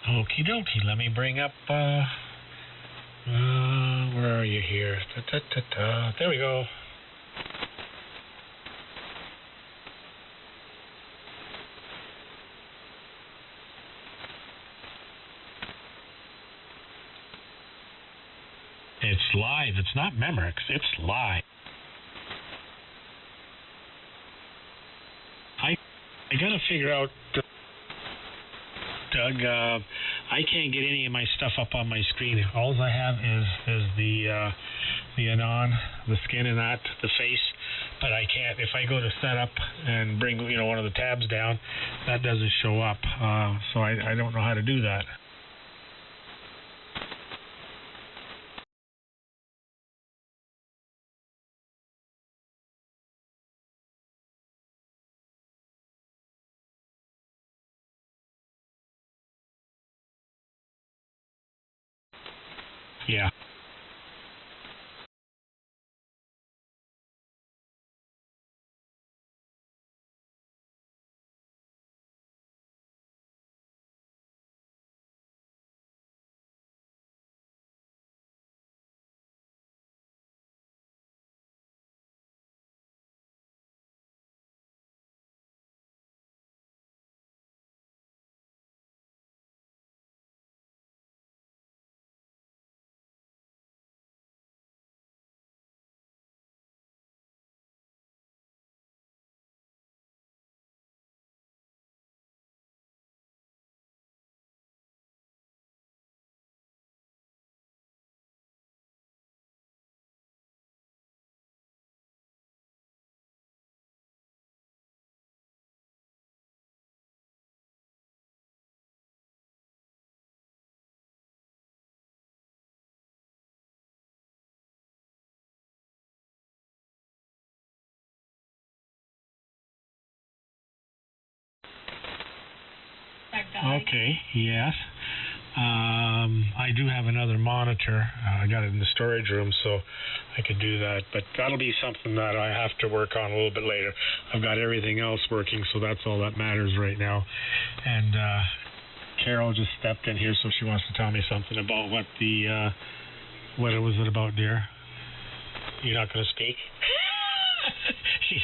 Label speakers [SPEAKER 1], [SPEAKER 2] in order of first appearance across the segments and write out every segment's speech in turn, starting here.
[SPEAKER 1] Okie dokie. Let me bring up. Where are you here? There we go. It's live. It's not Memorex. It's live. I gotta figure out, Doug. I can't get any of my stuff up on my screen. All I have is the Anon, the skin and that, the face. But I can't. If I go to setup and bring one of the tabs down, that doesn't show up. So I don't know how to do that. Yeah. Okay. Yes. I do have another monitor. I got it in the storage room, so I could do that. But that'll be something that I have to work on a little bit later. I've got everything else working, so that's all that matters right now. And Carol just stepped in here, so she wants to tell me something about what was it about, dear? You're not going to speak? She's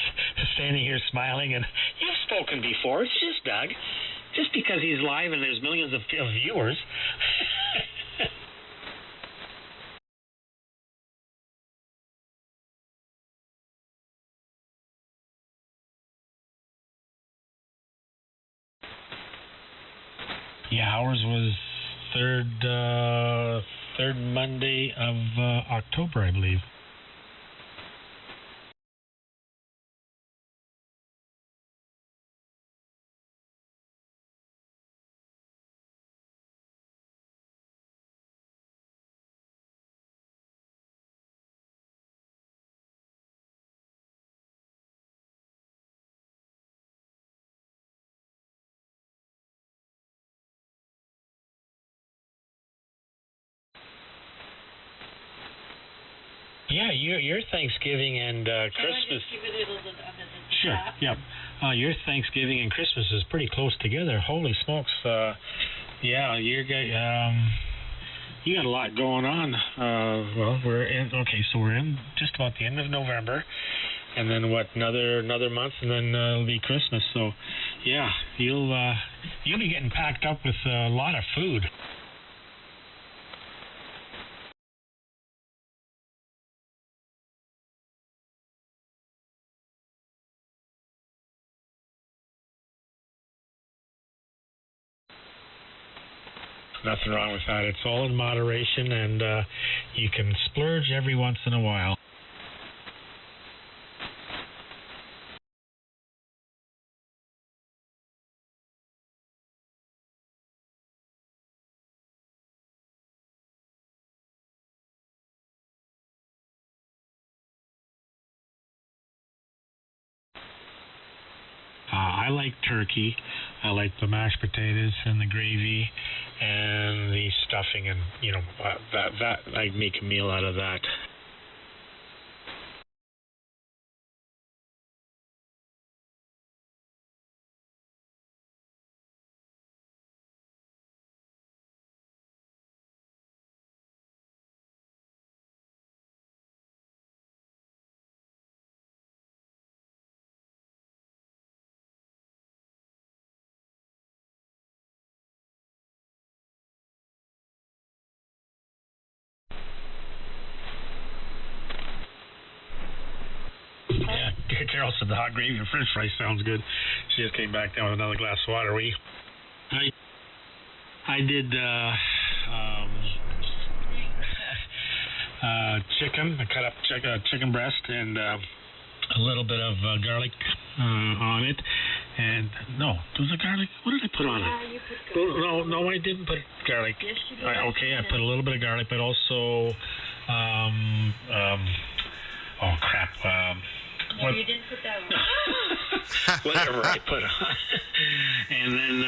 [SPEAKER 1] standing here smiling, and you've spoken before. It's just Doug. Just because he's live and there's millions of viewers. Yeah, ours was third Monday of October, I believe. Yeah, your Thanksgiving and Christmas. Sure. Yep. Your Thanksgiving and Christmas is pretty close together. Holy smokes! Yeah, you got a lot going on. Well, we're in just about the end of November, and then another month, and then it'll be Christmas. So, yeah, you'll be getting packed up with a lot of food. Nothing wrong with that. It's all in moderation, and you can splurge every once in a while. I like turkey. I like the mashed potatoes and the gravy and the stuffing, and that I make a meal out of that. Carol said the hot gravy and French fries sounds good. She just came back down with another glass of water. I did chicken. I cut up chicken breast and a little bit of garlic on it. And no, was it garlic? What did I put on it?
[SPEAKER 2] You put garlic.
[SPEAKER 1] No, I didn't put garlic.
[SPEAKER 2] Yes, you did.
[SPEAKER 1] Okay, I put a little bit of garlic, but also oh crap.
[SPEAKER 2] No, you didn't put that on.
[SPEAKER 1] Whatever I put on. And then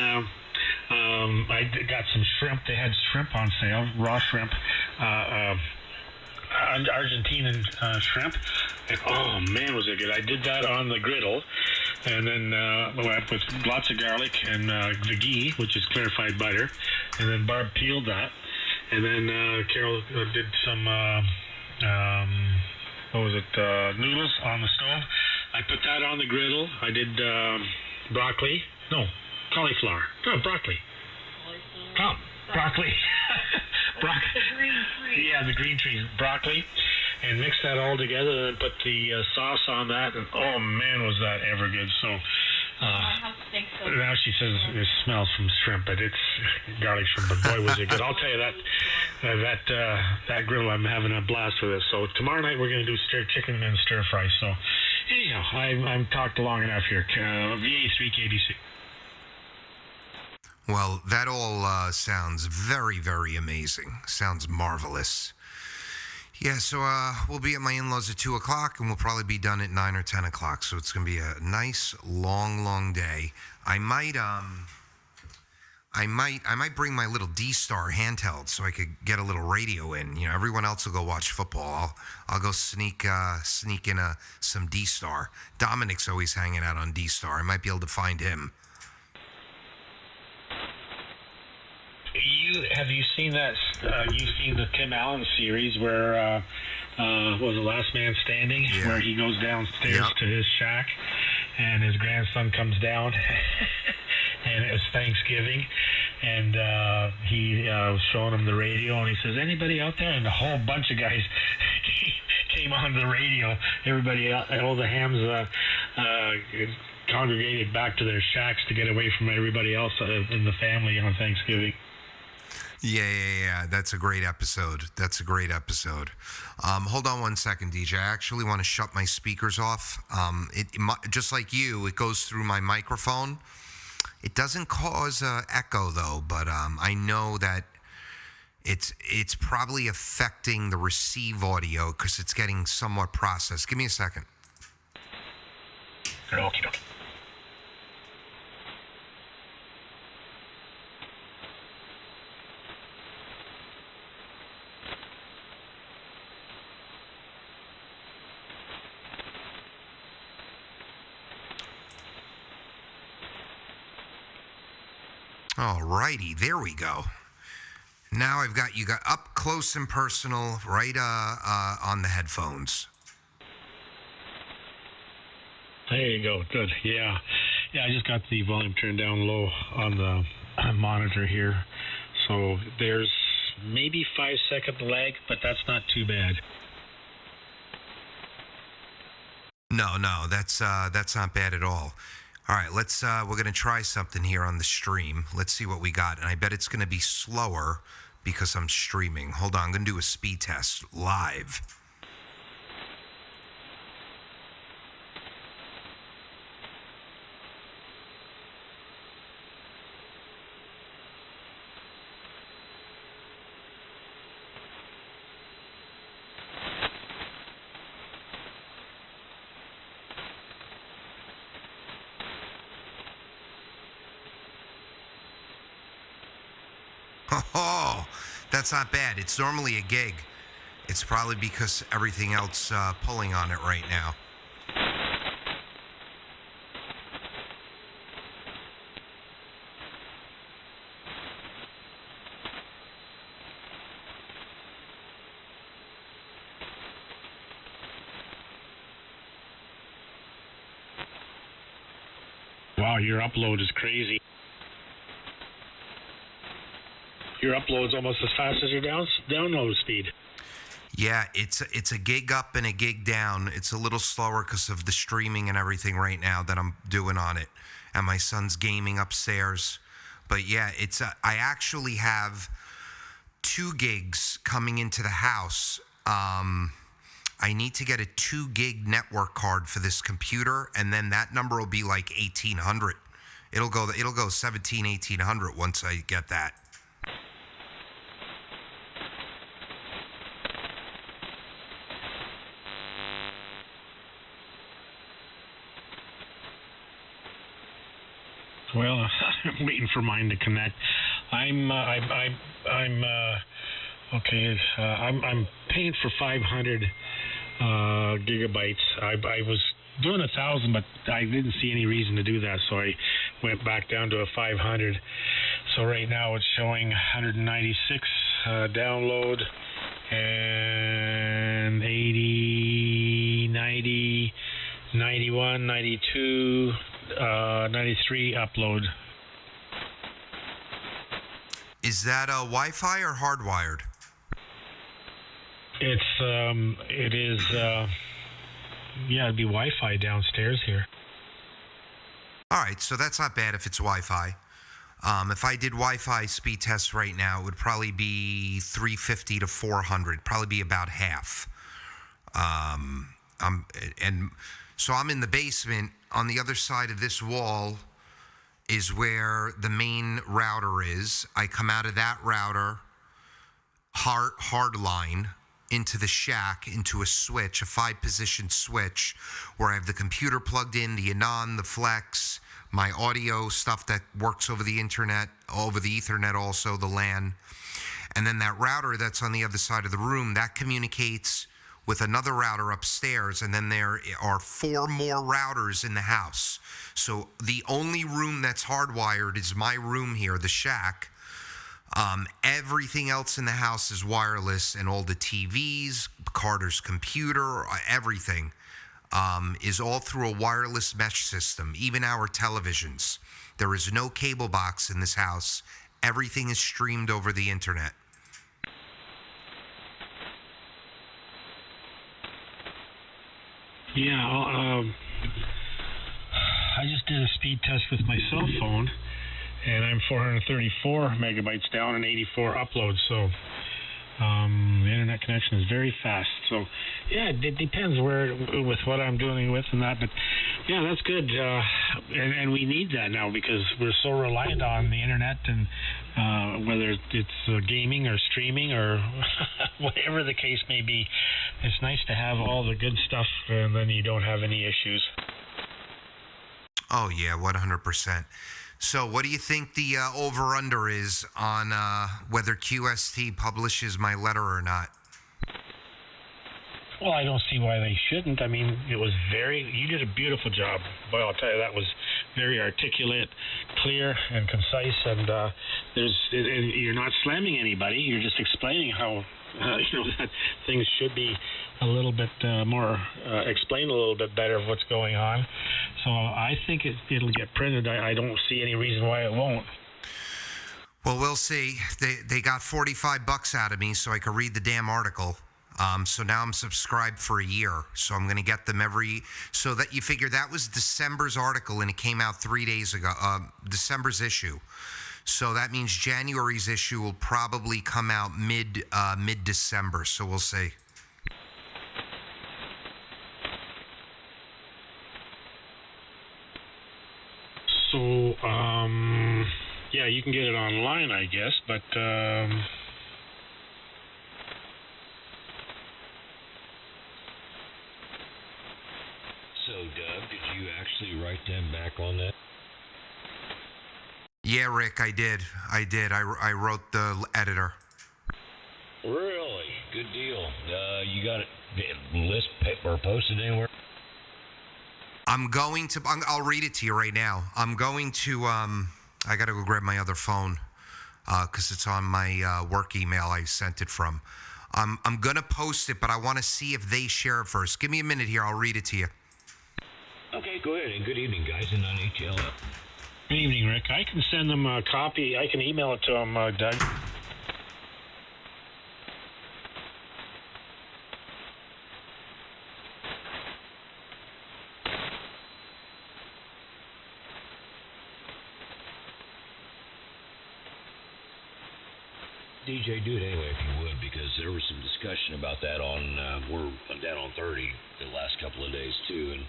[SPEAKER 1] I got some shrimp. They had shrimp on sale, raw shrimp, Argentinian shrimp. And oh man, was it good! I did that on the griddle, and then I put lots of garlic and the ghee, which is clarified butter, and then Barb peeled that, and then Carol did some noodles on the stove. I put that on the griddle. I did cauliflower. No, broccoli. Broccoli.
[SPEAKER 2] The green tree.
[SPEAKER 1] Yeah, the green trees. Broccoli. And mix that all together and then put the sauce on that. And oh, man, was that ever good. So now she says it smells from shrimp, but it's garlic shrimp. But boy, was it good. I'll tell you that griddle, I'm having a blast with it. So tomorrow night we're going to do chicken and stir fry. So anyhow, I'm talked long enough here. VA3KBC.
[SPEAKER 3] Well, that all sounds very, very amazing. Sounds marvelous. Yeah, so we'll be at my in-laws at 2 o'clock, and we'll probably be done at 9 or 10 o'clock. So it's going to be a nice, long, long day. I might bring my little D-Star handheld so I could get a little radio in. You know, everyone else will go watch football. I'll go sneak in some D-Star. Dominic's always hanging out on D-Star. I might be able to find him.
[SPEAKER 1] Have you seen that? You've seen the Tim Allen series where was the Last Man Standing, where he goes downstairs to his shack, and his grandson comes down, and it was Thanksgiving, and he was showing him the radio, and he says, "Anybody out there?" And a whole bunch of guys came on the radio. Everybody, all the hams congregated back to their shacks to get away from everybody else in the family on Thanksgiving.
[SPEAKER 3] Yeah. That's a great episode. Hold on one second, DJ. I actually want to shut my speakers off. Just like you, it goes through my microphone. It doesn't cause echo, though, but I know that it's probably affecting the receive audio because it's getting somewhat processed. Give me a second.
[SPEAKER 1] Okay.
[SPEAKER 3] All righty, there we go. Now I've got you up close and personal right on the headphones.
[SPEAKER 1] There you go. Good. Yeah, I just got the volume turned down low on the monitor here. So there's maybe 5-second lag, but that's not too bad.
[SPEAKER 3] No, that's not bad at all. All right, we're going to try something here on the stream. Let's see what we got. And I bet it's going to be slower because I'm streaming. Hold on, I'm going to do a speed test live. Oh, that's not bad. It's normally a gig. It's probably because everything else pulling on it right now.
[SPEAKER 1] Wow, your upload is crazy. Your upload's almost as fast as your download speed.
[SPEAKER 3] Yeah, it's a gig up and a gig down. It's a little slower because of the streaming and everything right now that I'm doing on it, and my son's gaming upstairs. But yeah, I actually have 2 gigs coming into the house. I need to get a 2 gig network card for this computer, and then that number will be like 1,800. It'll go 1,800 once I get that.
[SPEAKER 1] Well, I'm waiting for mine to connect. I'm paying for 500 gigabytes. I was doing 1,000, but I didn't see any reason to do that, so I went back down to a 500. So right now it's showing 196 download and 80, 90, 91, 92. 93 upload.
[SPEAKER 3] Is that Wi-Fi or hardwired?
[SPEAKER 1] It is it'd be Wi-Fi downstairs here.
[SPEAKER 3] All right, so that's not bad if it's Wi-Fi. If I did Wi-Fi speed tests right now, it would probably be 350 to 400, probably be about half. So I'm in the basement. On the other side of this wall is where the main router is. I come out of that router, hard line, into the shack, into a switch, a 5-position switch, where I have the computer plugged in, the Anon, the Flex, my audio stuff that works over the internet, over the Ethernet also, the LAN. And then that router that's on the other side of the room, that communicates with another router upstairs, and then there are 4 more routers in the house. So the only room that's hardwired is my room here, the shack. Everything else in the house is wireless, and all the TVs, Carter's computer, everything is all through a wireless mesh system, even our televisions. There is no cable box in this house. Everything is streamed over the internet.
[SPEAKER 1] Yeah, I just did a speed test with my cell phone, and I'm 434 megabytes down and 84 uploads, so the internet connection is very fast. So, yeah, it depends with what I'm doing with and that, but yeah, that's good, and we need that now because we're so reliant on the internet, and whether it's gaming or streaming or whatever the case may be, it's nice to have all the good stuff, and then you don't have any issues.
[SPEAKER 3] Oh, yeah, 100%. So what do you think the over-under is on whether QST publishes my letter or not?
[SPEAKER 1] Well, I don't see why they shouldn't. I mean, you did a beautiful job. Boy, I'll tell you, that was very articulate, clear, and concise, and you're not slamming anybody. You're just explaining how, that things should be a little bit more, explain a little bit better of what's going on. So I think it'll get printed. I don't see any reason why it won't.
[SPEAKER 3] Well, we'll see. They got $45 out of me so I could read the damn article. So now I'm subscribed for a year. So I'm going to get them so that you figure that was December's article and it came out 3 days ago, December's issue. So that means January's issue will probably come out mid-December. So we'll see.
[SPEAKER 1] So, yeah, you can get it online, I guess, but,
[SPEAKER 4] So, Doug, did you actually write them back on that?
[SPEAKER 3] Yeah, Rick, I did. I wrote the editor.
[SPEAKER 4] Really? Good deal. You got it list or posted anywhere?
[SPEAKER 3] I'll read it to you right now. I'm going to, I got to go grab my other phone because it's on my work email I sent it from. I'm going to post it, but I want to see if they share it first. Give me a minute here. I'll read it to you.
[SPEAKER 4] Okay, go ahead. And good evening, guys, in NHL.
[SPEAKER 1] Good evening, Rick. I can send them a copy. I can email it to them, Doug.
[SPEAKER 4] DJ, do it anyway if you would, because there was some discussion about that on we're down on 30 the last couple of days too, and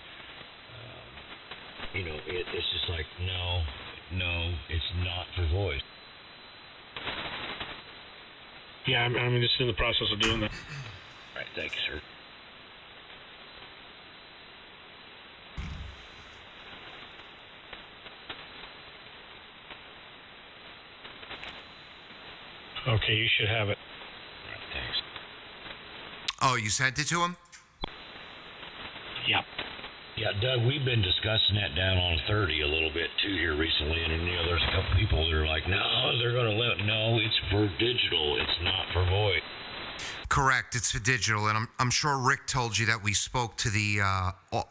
[SPEAKER 4] it's just like no, it's not for voice.
[SPEAKER 1] Yeah, I'm just in the process of doing that.
[SPEAKER 4] All right, thank you, sir.
[SPEAKER 1] Okay, you should have it.
[SPEAKER 4] All right, thanks.
[SPEAKER 3] Oh, you sent it to him?
[SPEAKER 1] Yep.
[SPEAKER 4] Yeah, Doug, we've been discussing that down on 30 a little bit too here recently, and there's a couple people that are like, no, they're going to limit. No, it's for digital. It's not for voice.
[SPEAKER 3] Correct. It's for digital, and I'm sure Rick told you that we spoke to the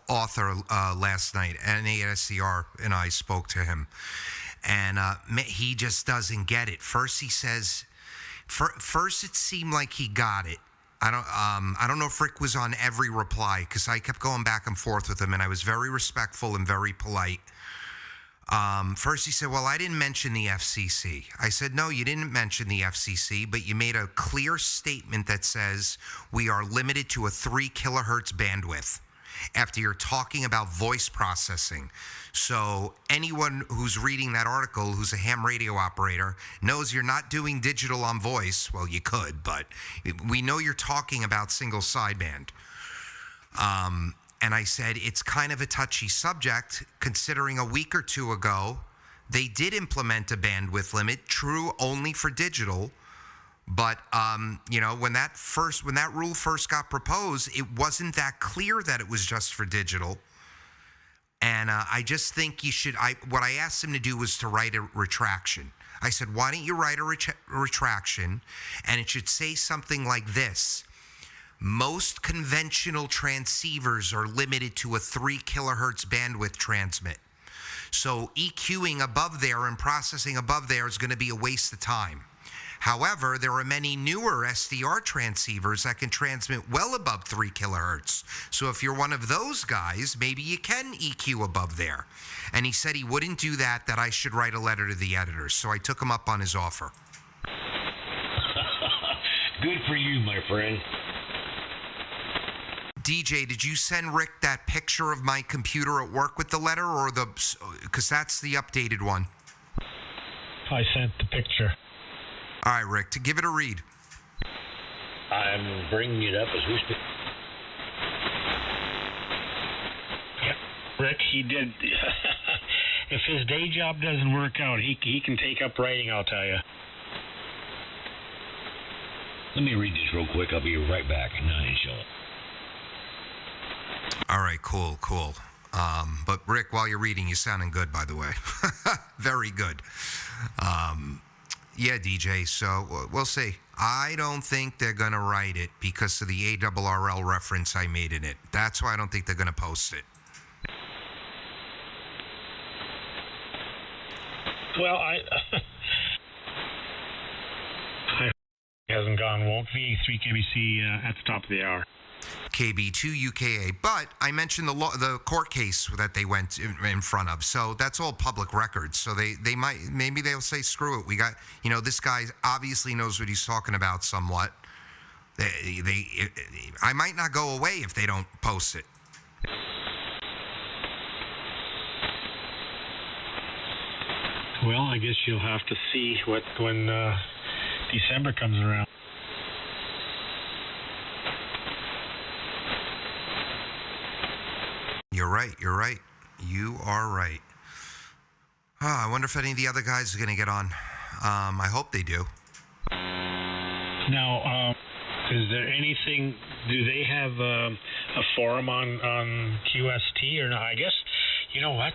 [SPEAKER 3] author last night. NASCR and I spoke to him, and he just doesn't get it. First, he says, first it seemed like he got it. I don't know if Rick was on every reply, because I kept going back and forth with him, and I was very respectful and very polite. First he said, well, I didn't mention the FCC. I said, no, you didn't mention the FCC, but you made a clear statement that says we are limited to a 3 kilohertz bandwidth after you're talking about voice processing. So anyone who's reading that article who's a ham radio operator knows you're not doing digital on voice. Well, you could, but we know you're talking about single sideband. And I said, it's kind of a touchy subject, considering a week or two ago, they did implement a bandwidth limit, true only for digital. But, when that rule first got proposed, it wasn't that clear that it was just for digital. And I just think what I asked him to do was to write a retraction. I said, why don't you write a retraction? And it should say something like this. Most conventional transceivers are limited to a 3 kilohertz bandwidth transmit. So EQing above there and processing above there is going to be a waste of time. However, there are many newer SDR transceivers that can transmit well above 3 kilohertz. So if you're one of those guys, maybe you can EQ above there. And he said he wouldn't do that I should write a letter to the editors. So I took him up on his offer.
[SPEAKER 4] Good for you, my friend.
[SPEAKER 3] DJ, did you send Rick that picture of my computer at work with the letter, or because that's the updated one?
[SPEAKER 1] I sent the picture.
[SPEAKER 3] All right, Rick, to give it a read.
[SPEAKER 4] I'm bringing it up as we speak.
[SPEAKER 1] Rick, he did. If his day job doesn't work out, he can take up writing, I'll tell you.
[SPEAKER 4] Let me read this real quick. I'll be right back.
[SPEAKER 3] All right, cool. But Rick, while you're reading, you're sounding good, by the way. Very good. Yeah, DJ, so we'll see. I don't think they're going to write it because of the ARRL reference I made in it. That's why I don't think they're going to post it.
[SPEAKER 1] Well, I hasn't gone. Won't be 3 KBC at the top of the hour.
[SPEAKER 3] KB2 UKA, but I mentioned the court case that they went in front of, so that's all public records. So maybe they'll say, screw it. We got, this guy obviously knows what he's talking about somewhat. I might not go away if they don't post it.
[SPEAKER 1] Well, I guess you'll have to see when December comes around.
[SPEAKER 3] You're right. You are right. I wonder if any of the other guys are going to get on. I hope they do.
[SPEAKER 1] Now, is there anything? Do they have a forum on QST or not? I guess you know what.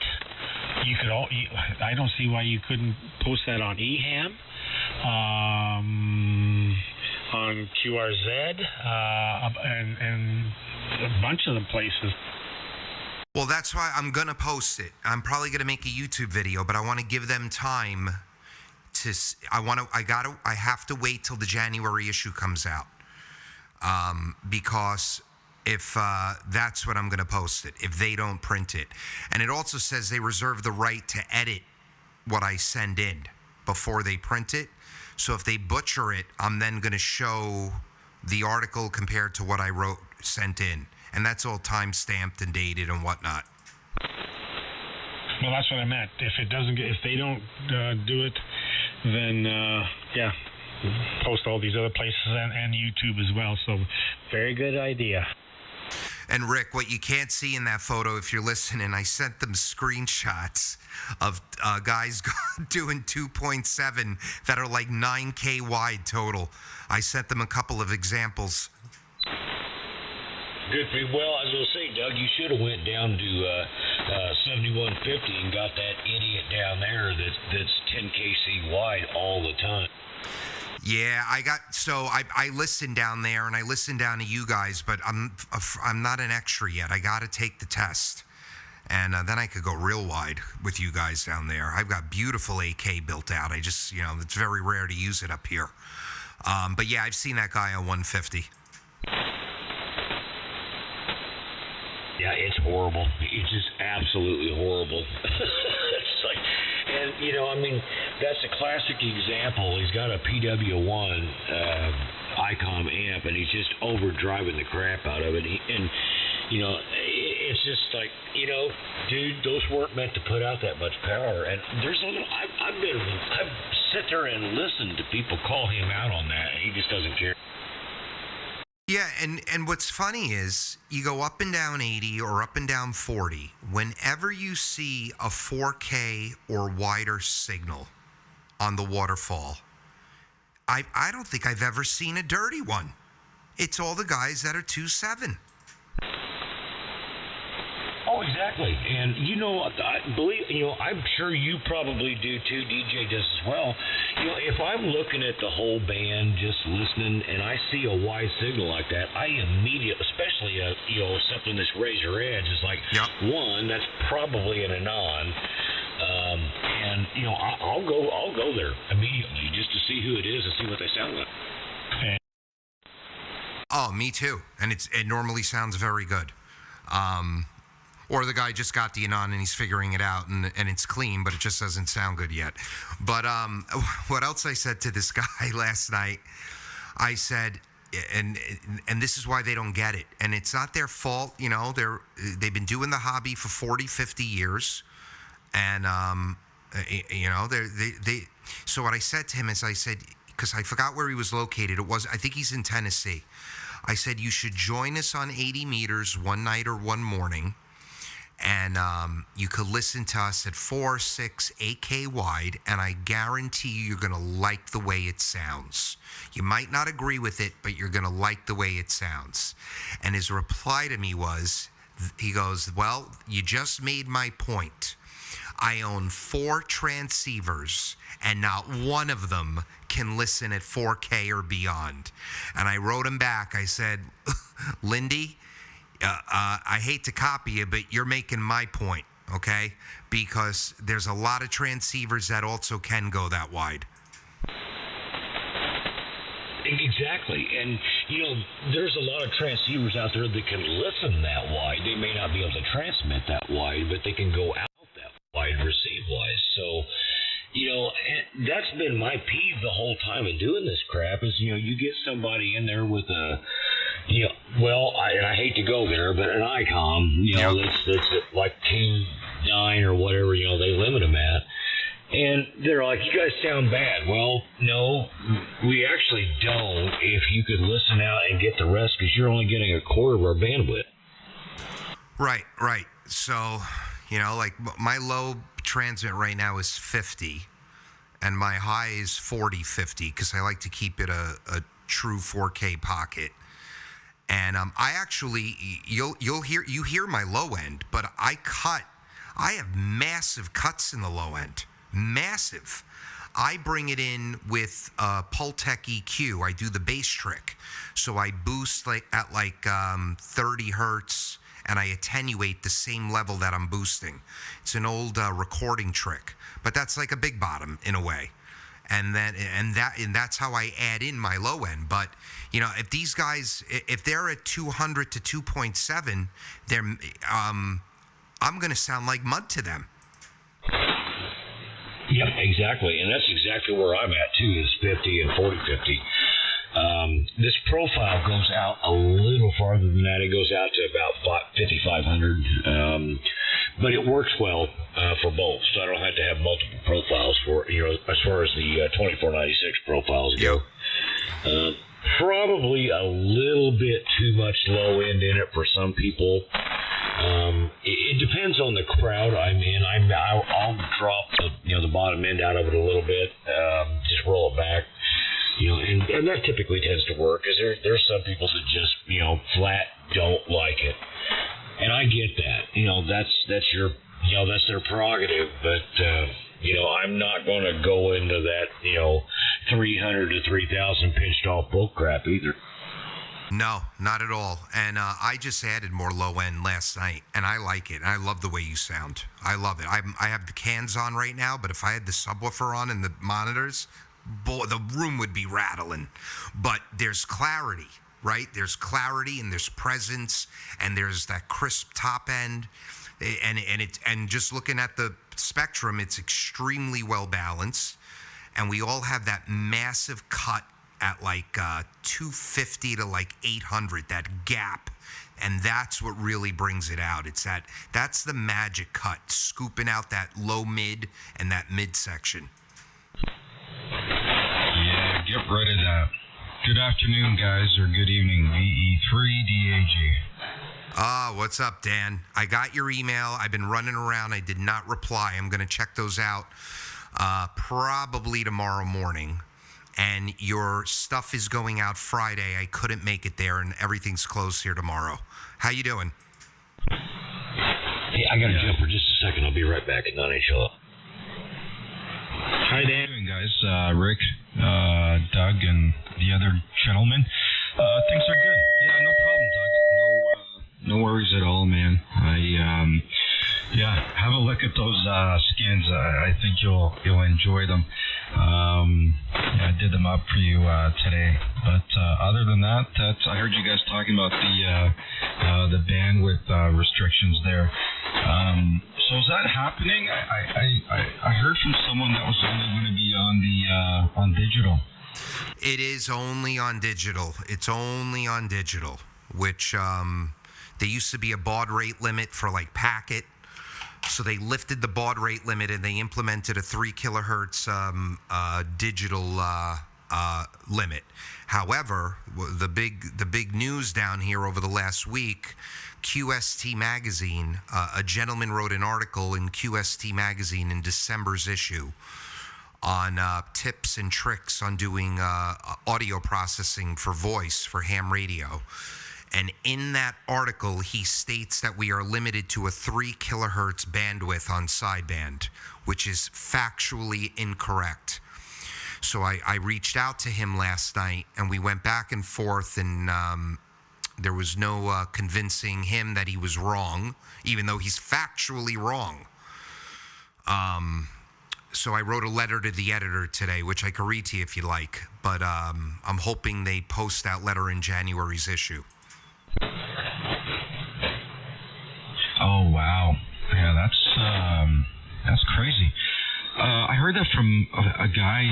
[SPEAKER 1] You could I don't see why you couldn't post that on EHAM, on QRZ, and a bunch of the places.
[SPEAKER 3] Well, that's why I'm going to post it. I'm probably going to make a YouTube video, but I want to give them time to, I have to wait till the January issue comes out. Because if that's when I'm going to post it, if they don't print it. And it also says they reserve the right to edit what I send in. before they print it. So if they butcher it, I'm then going to show the article compared to what I sent in. And that's all time-stamped and dated and whatnot.
[SPEAKER 1] Well, that's what I meant. If they don't do it, then post all these other places and YouTube as well. So, very good idea.
[SPEAKER 3] And Rick, what you can't see in that photo, if you're listening, I sent them screenshots of guys doing 2.7 that are like 9K wide total. I sent them a couple of examples.
[SPEAKER 4] Good for you. Well, I was going to say, Doug, you should have went down to 7150 and got that idiot down there that's 10 kc wide all the time.
[SPEAKER 3] Yeah, I listened down there and I listened down to you guys, but I'm not an extra yet. I got to take the test, and then I could go real wide with you guys down there. I've got beautiful AK built out. I just, it's very rare to use it up here. But yeah, I've seen that guy on 150.
[SPEAKER 4] Yeah, it's horrible. It's just absolutely horrible. It's like, and that's a classic example. He's got a PW1 ICOM amp, and he's just overdriving the crap out of it. It's just like, dude, those weren't meant to put out that much power. And there's I've sit there and listened to people call him out on that, and he just doesn't care.
[SPEAKER 3] Yeah, and what's funny is you go up and down 80 or up and down 40. Whenever you see a 4K or wider signal on the waterfall, I don't think I've ever seen a dirty one. It's all the guys that are 2.7.
[SPEAKER 4] Oh, exactly. And, I'm sure you probably do too, DJ does as well. If I'm looking at the whole band, just listening, and I see a wide signal like that, I immediately, especially, something that's razor edge, is like,
[SPEAKER 3] yep.
[SPEAKER 4] One, that's probably an Anon. And, I'll go there immediately just to see who it is and see what they sound like.
[SPEAKER 3] Oh, me too. And it normally sounds very good. Or the guy just got the Anon and he's figuring it out and it's clean, but it just doesn't sound good yet. But what else I said to this guy last night, I said, and this is why they don't get it. And it's not their fault, they've been doing the hobby for 40, 50 years. And, so what I said to him is I said, because I forgot where he was located. I think he's in Tennessee. I said, you should join us on 80 meters one night or one morning. And you could listen to us at 4, 6, 8K wide, and I guarantee you're going to like the way it sounds. You might not agree with it, but you're going to like the way it sounds. And his reply to me was, he goes, well, you just made my point. I own 4 transceivers, and not one of them can listen at 4K or beyond. And I wrote him back. I said, Lindy, I hate to copy you, but you're making my point, okay? Because there's a lot of transceivers that also can go that wide.
[SPEAKER 4] Exactly. And, there's a lot of transceivers out there that can listen that wide. They may not be able to transmit that wide, but they can go out that wide receive-wise. So, and that's been my peeve the whole time of doing this crap is, you get somebody in there with a, and I hate to go there, but an ICOM, that's at like 2.9 or whatever, they limit them at. And they're like, you guys sound bad. Well, no, we actually don't if you could listen out and get the rest because you're only getting a quarter of our bandwidth.
[SPEAKER 3] Right. So, like my low transmit right now is 50 and my high is 40-50 because I like to keep it a true 4K pocket. And I actually, you hear my low end, but I have massive cuts in the low end. Massive. I bring it in with Pultec EQ. I do the bass trick. So I boost at 30 hertz and I attenuate the same level that I'm boosting. It's an old recording trick, but that's like a big bottom in a way. And that's how I add in my low end. But if these guys, if they're at 200 to 2.7, I'm going to sound like mud to them.
[SPEAKER 4] Yep, exactly. And that's exactly where I'm at, too, is 50 and 40-50. This profile goes out a little farther than that. It goes out to about 5,500. But it works well for both, so I don't have to have multiple profiles for, as far as the 2496 profiles go. Probably a little bit too much low end in it for some people. It depends on the crowd I'm in. I'll drop the bottom end out of it a little bit, just roll it back, and that typically tends to work, because there's some people that just flat don't like it, and I get that. That's your that's their prerogative, but I'm not going to go into that 300 to 3,000 pinched off bull crap either.
[SPEAKER 3] No, not at all. And I just added more low end last night, and I like it. And I love the way you sound. I love it. I have the cans on right now, but if I had the subwoofer on and the monitors, boy, the room would be rattling. But there's clarity, right? There's clarity, and there's presence, and there's that crisp top end, and just looking at the spectrum, it's extremely well balanced, and we all have that massive cut at like 250 to like 800, that gap, and that's what really brings it out. That's the magic cut, scooping out that low mid and that mid section.
[SPEAKER 5] Yeah, get rid of that. Good afternoon, guys, or good evening. VE3DAG.
[SPEAKER 3] What's up, Dan? I got your email. I've been running around. I did not reply. I'm going to check those out probably tomorrow morning. And your stuff is going out Friday. I couldn't make it there, and everything's closed here tomorrow. How you doing?
[SPEAKER 4] Hey, I got to jump for just a second. I'll be right back at 9HL.
[SPEAKER 5] Hi, Dan. Guys, Rick, Doug, and the other gentlemen. Things are good. Yeah, no problem, Doug. No worries at all, man. Have a look at those skins. I think you'll enjoy them. I did them up for you today. But other than that, I heard you guys talking about the bandwidth restrictions there. So is that happening? I heard from someone that was only going to be on digital.
[SPEAKER 3] It is only on digital. It's only on digital, which there used to be a baud rate limit for like packet. So they lifted the baud rate limit and they implemented a 3 kilohertz digital limit. However, the big news down here over the last week, QST Magazine, a gentleman wrote an article in QST Magazine in December's issue on tips and tricks on doing audio processing for voice for ham radio. And in that article, he states that we are limited to a 3 kilohertz bandwidth on sideband, which is factually incorrect. So I reached out to him last night, and we went back and forth, and there was no convincing him that he was wrong, even though he's factually wrong. So I wrote a letter to the editor today, which I could read to you if you like, but I'm hoping they post that letter in January's issue.
[SPEAKER 5] Oh, wow. Yeah, that's crazy. I heard that from a guy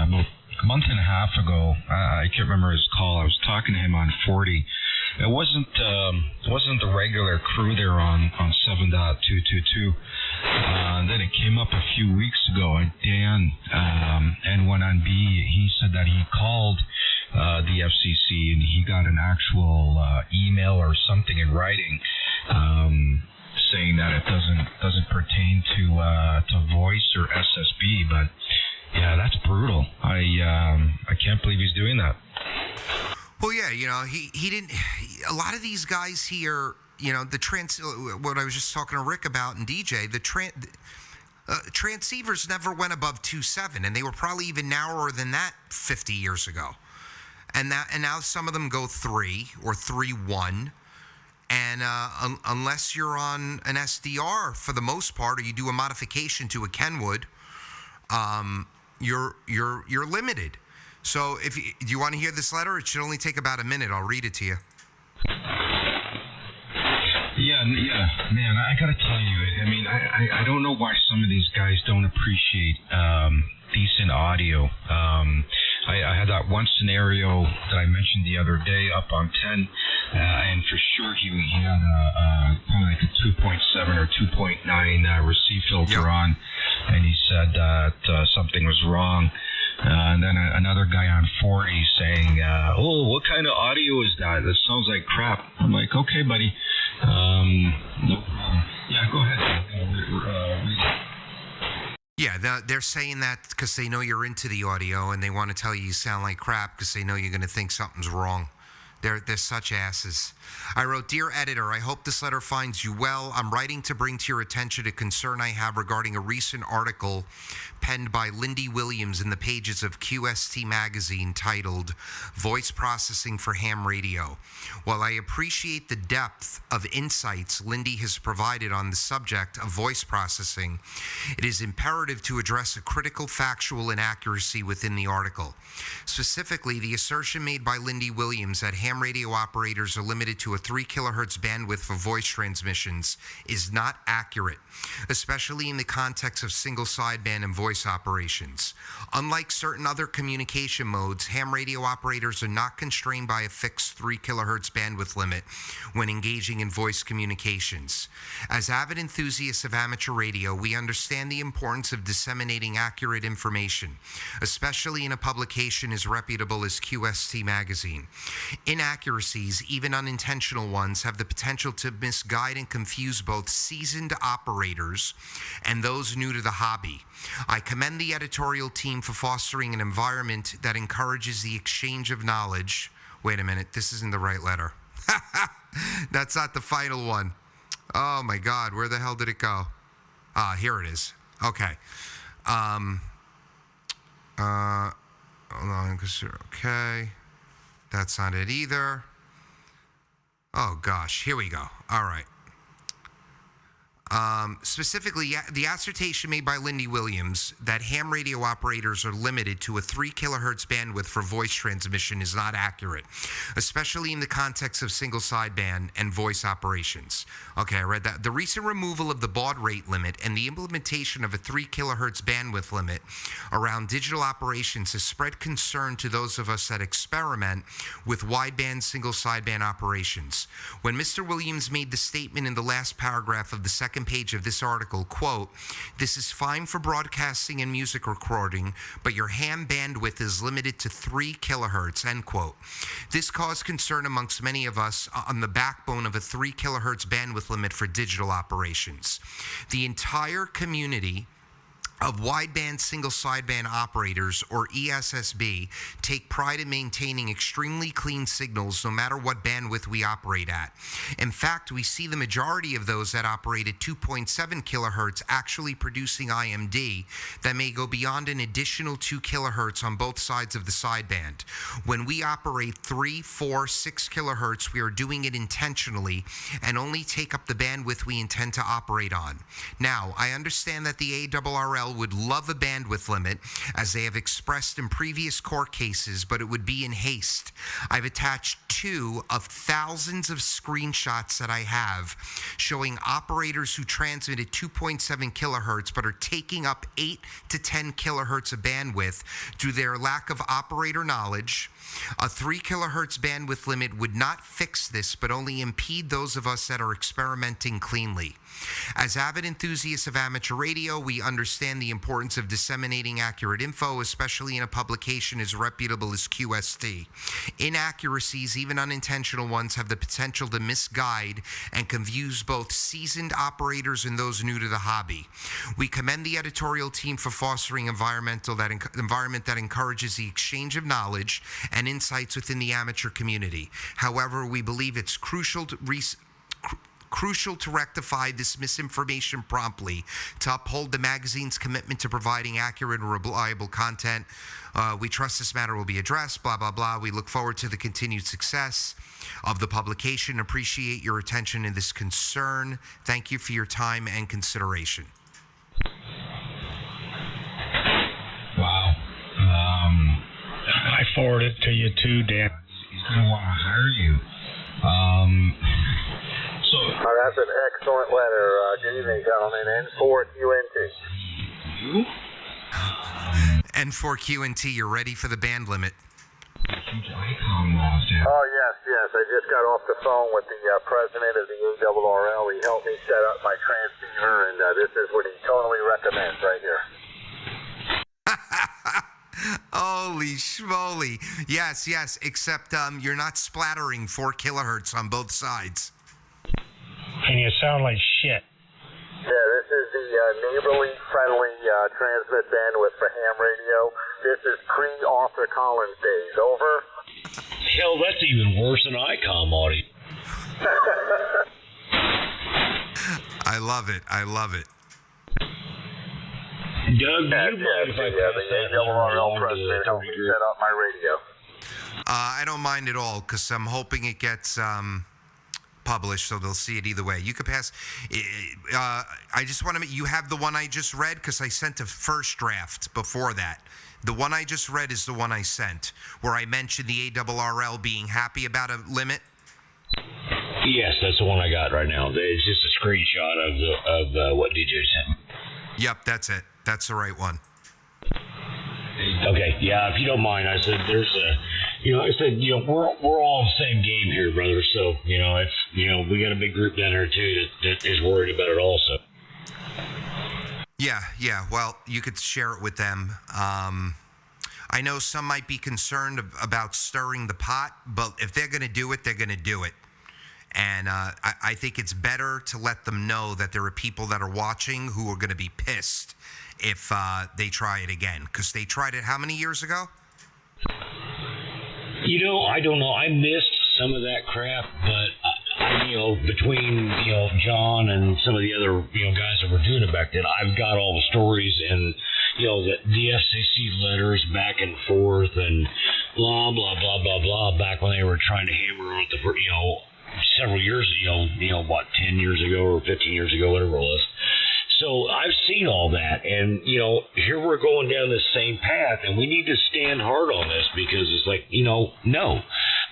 [SPEAKER 5] about a month and a half ago. I can't remember his call. I was talking to him on 40. It wasn't the regular crew there on 7.222. Then it came up a few weeks ago. Dan and went on B. He said that he called the FCC and he got an actual email or something in writing saying that it doesn't pertain to voice or SSB. But yeah, that's brutal. I can't believe he's doing that.
[SPEAKER 3] Well, yeah, he didn't. A lot of these guys here, what I was just talking to Rick about and DJ, the transceivers never went above 2.7, and they were probably even narrower than that 50 years ago. And now some of them go 3 or 3.1, and unless you're on an SDR for the most part, or you do a modification to a Kenwood, you're limited. So do you want to hear this letter? It should only take about a minute. I'll read it to you.
[SPEAKER 5] Yeah, man, I gotta tell you, I mean, I don't know why some of these guys don't appreciate decent audio. I had that one scenario that I mentioned the other day up on 10, and for sure he had kind of like a 2.7 or 2.9 receive filter on, and he said that something was wrong. And then another guy on 40 saying, "Oh, what kind of audio is that? That sounds like crap." I'm like, "Okay, buddy. No problem. Yeah, go ahead. Read it."
[SPEAKER 3] Yeah, they're saying that because they know you're into the audio, and they want to tell you sound like crap because they know you're going to think something's wrong. They're such asses. I wrote, "Dear editor, I hope this letter finds you well. I'm writing to bring to your attention a concern I have regarding a recent article penned by Lindy Williams in the pages of QST magazine titled Voice Processing for Ham Radio. While I appreciate the depth of insights Lindy has provided on the subject of voice processing, it is imperative to address a critical factual inaccuracy within the article. Specifically, the assertion made by Lindy Williams that ham radio operators are limited to a 3 kilohertz bandwidth for voice transmissions is not accurate, especially in the context of single sideband and voice operations. Unlike certain other communication modes, ham radio operators are not constrained by a fixed 3 kilohertz bandwidth limit when engaging in voice communications. As avid enthusiasts of amateur radio, we understand the importance of disseminating accurate information, especially in a publication as reputable as QST magazine. Inaccuracies, even unintentional ones, have the potential to misguide and confuse both seasoned operators and those new to the hobby. I commend the editorial team for fostering an environment that encourages the exchange of knowledge. Wait a minute, this isn't the right letter. That's not the final one. Oh my God, where the hell did it go? Here it is. Okay. Hold on, okay. That's not it either. Oh gosh, here we go. All right. Specifically, the assertion made by Lindy Williams that ham radio operators are limited to a 3 kilohertz bandwidth for voice transmission is not accurate, especially in the context of single sideband and voice operations. Okay, I read that. The recent removal of the baud rate limit and the implementation of a 3 kilohertz bandwidth limit around digital operations has spread concern to those of us that experiment with wideband single sideband operations. When Mr. Williams made the statement in the last paragraph of the second page of this article, quote, "This is fine for broadcasting and music recording, but your ham bandwidth is limited to 3 kilohertz, end quote. This caused concern amongst many of us on the backbone of a 3 kilohertz bandwidth limit for digital operations. The entire community of wideband single sideband operators, or ESSB, take pride in maintaining extremely clean signals no matter what bandwidth we operate at. In fact, we see the majority of those that operate at 2.7 kilohertz actually producing IMD that may go beyond an additional 2 kilohertz on both sides of the sideband. When we operate 3, 4, 6 kilohertz, we are doing it intentionally and only take up the bandwidth we intend to operate on. Now, I understand that the ARRL would love a bandwidth limit, as they have expressed in previous court cases, but it would be in haste. I've attached 2 of thousands of screenshots that I have showing operators who transmit at 2.7 kilohertz but are taking up 8 to 10 kilohertz of bandwidth due to their lack of operator knowledge. A 3 kilohertz bandwidth limit would not fix this, but only impede those of us that are experimenting cleanly. As avid enthusiasts of amateur radio, we understand the importance of disseminating accurate info, especially in a publication as reputable as QST. Inaccuracies, even unintentional ones, have the potential to misguide and confuse both seasoned operators and those new to the hobby. We commend the editorial team for fostering an environment that encourages the exchange of knowledge and insights within the amateur community. However, we believe it's crucial to rectify this misinformation promptly, to uphold the magazine's commitment to providing accurate and reliable content. We trust this matter will be addressed, blah, blah, blah. We look forward to the continued success of the publication. Appreciate your attention in this concern. Thank you for your time and consideration."
[SPEAKER 5] Wow.
[SPEAKER 1] I forwarded it to you too, Dan.
[SPEAKER 5] He's going to want to hire you.
[SPEAKER 6] All That's an excellent letter. Good evening, gentlemen. N4QNT.
[SPEAKER 3] N4QNT, you're ready for the band limit.
[SPEAKER 6] Oh, yes. I just got off the phone with the president of the ARRL. He helped me set up my transceiver, and this is what he totally recommends right here.
[SPEAKER 3] Holy schmoly. Yes, except you're not splattering 4 kilohertz on both sides.
[SPEAKER 1] And you sound like shit.
[SPEAKER 6] Yeah, this is the neighborly friendly transmit bandwidth for ham radio. This is pre-Arthur Collins days. Over.
[SPEAKER 4] Hell, that's even worse than ICOM audio.
[SPEAKER 3] I love it.
[SPEAKER 4] Doug, do you mind if I pass that
[SPEAKER 6] ARRL president helped me set up my radio.
[SPEAKER 3] I don't mind at all, because I'm hoping it gets published, so they'll see it either way. You could pass. I just want to. You have the one I just read, because I sent a first draft before that. The one I just read is the one I sent, where I mentioned the ARRL being happy about a limit.
[SPEAKER 4] Yes, that's the one I got right now. It's just a screenshot of what DJ sent me.
[SPEAKER 3] Yep, that's it. That's the right one.
[SPEAKER 4] Okay, yeah, if you don't mind, I said we're all in the same game here, brother. So, we got a big group down here too that is worried about it also.
[SPEAKER 3] Yeah. Well, you could share it with them. I know some might be concerned about stirring the pot, but if they're going to do it, they're going to do it. And I think it's better to let them know that there are people that are watching who are going to be pissed if they try it again. Because they tried it how many years ago?
[SPEAKER 4] I don't know. I missed some of that crap, but between John and some of the other guys that were doing it back then, I've got all the stories and the FCC letters back and forth and blah blah blah blah blah. Back when they were trying to hammer on the several years, 10 years ago or 15 years ago, whatever it was. So I've seen all that, and here we're going down this same path, and we need to stand hard on this because it's like, no,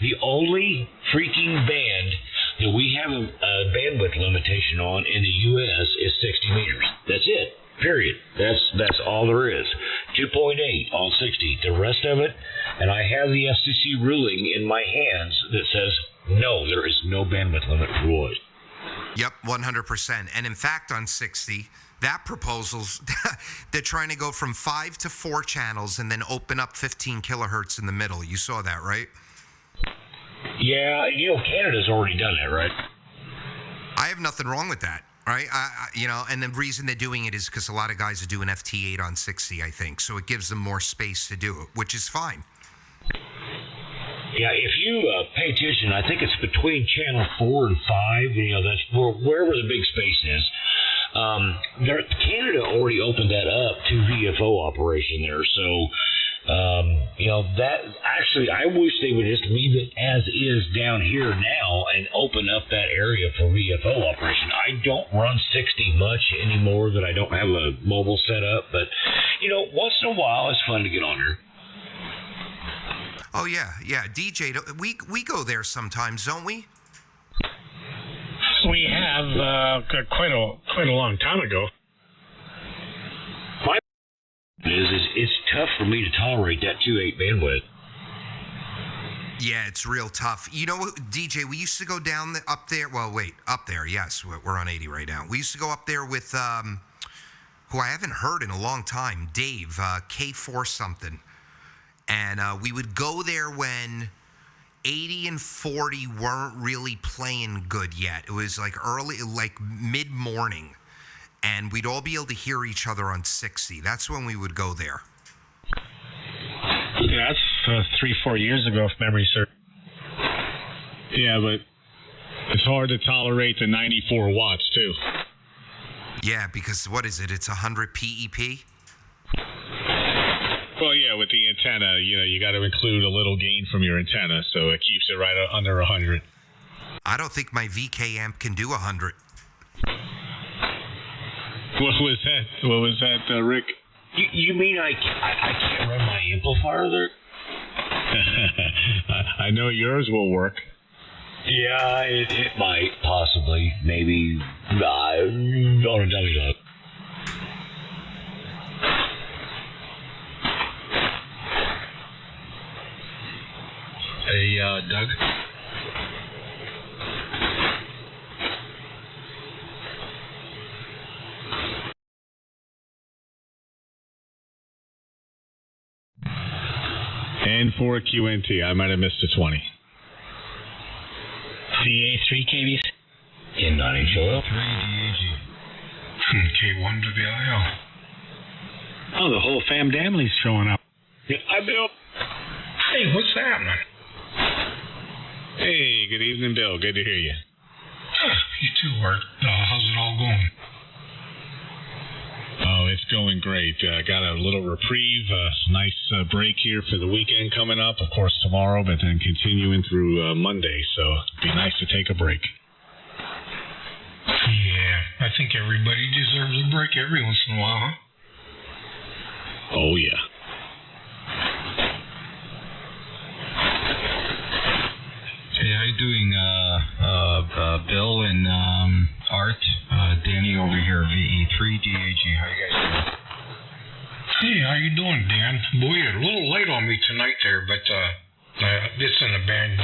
[SPEAKER 4] the only freaking band that we have a bandwidth limitation on in the U.S. is 60 meters. That's it. Period. That's all there is. 2.8 on 60. The rest of it, and I have the FCC ruling in my hands that says no, there is no bandwidth limit for Roy.
[SPEAKER 3] Yep, 100%. And in fact, on 60, that proposal's they're trying to go from 5 to 4 channels and then open up 15 kilohertz in the middle. You saw that, right?
[SPEAKER 4] Yeah, Canada's already done that, right?
[SPEAKER 3] I have nothing wrong with that, right? And the reason they're doing it is because a lot of guys are doing FT8 on 60, I think. So it gives them more space to do it, which is fine.
[SPEAKER 4] Yeah, if you pay attention, I think it's between channel 4 and 5. That's wherever the big space is. Canada already opened that up to VFO operation there. So, that actually, I wish they would just leave it as is down here now and open up that area for VFO operation. I don't run 60 much anymore that I don't have a mobile set up, but once in a while it's fun to get on here.
[SPEAKER 3] Oh yeah, DJ. We go there sometimes, don't we?
[SPEAKER 1] We have quite a long time ago.
[SPEAKER 4] My it's tough for me to tolerate that 2.8 bandwidth.
[SPEAKER 3] Yeah, it's real tough. DJ, we used to go up there. Well, wait, up there. Yes, we're on 80 right now. We used to go up there with who I haven't heard in a long time, Dave, K4 something. And we would go there when 80 and 40 weren't really playing good yet. It was like mid-morning. And we'd all be able to hear each other on 60. That's when we would go there.
[SPEAKER 1] Yeah, that's 3-4 years ago, if memory serves.
[SPEAKER 7] Yeah, but it's hard to tolerate the 94 watts, too.
[SPEAKER 3] Yeah, because what is it? It's 100 PEP?
[SPEAKER 7] Well, yeah, with the antenna, you got to include a little gain from your antenna, so it keeps it right under 100.
[SPEAKER 3] I don't think my VK amp can do 100.
[SPEAKER 7] What was that, Rick?
[SPEAKER 4] You mean I can't run my amplifier there?
[SPEAKER 7] I know yours will work.
[SPEAKER 4] Yeah, it might, possibly, maybe. On a dummy dog.
[SPEAKER 5] Hey, Doug.
[SPEAKER 7] And for a QNT, I might have missed a 20.
[SPEAKER 8] VA3 KBs.
[SPEAKER 4] N9 oil.
[SPEAKER 5] 3 DAG. K1 WIL.
[SPEAKER 1] Oh, the whole fam family's showing up.
[SPEAKER 7] Yeah, hi, Bill.
[SPEAKER 5] Hey, what's happening?
[SPEAKER 7] Hey, good evening, Bill. Good to hear you.
[SPEAKER 5] You too, Art. How's it all going?
[SPEAKER 7] Oh, it's going great. Got a little reprieve, nice break here for the weekend coming up, of course, tomorrow, but then continuing through Monday, so it'd be nice to take a break.
[SPEAKER 5] Yeah, I think everybody deserves a break every once in a while, huh?
[SPEAKER 7] Oh, yeah.
[SPEAKER 5] Hey, how you doing, Bill and Art? Danny over here, VE3DAG. How you guys doing? Hey, how you doing, Dan? Boy, you're a little late on me tonight there, but this and the band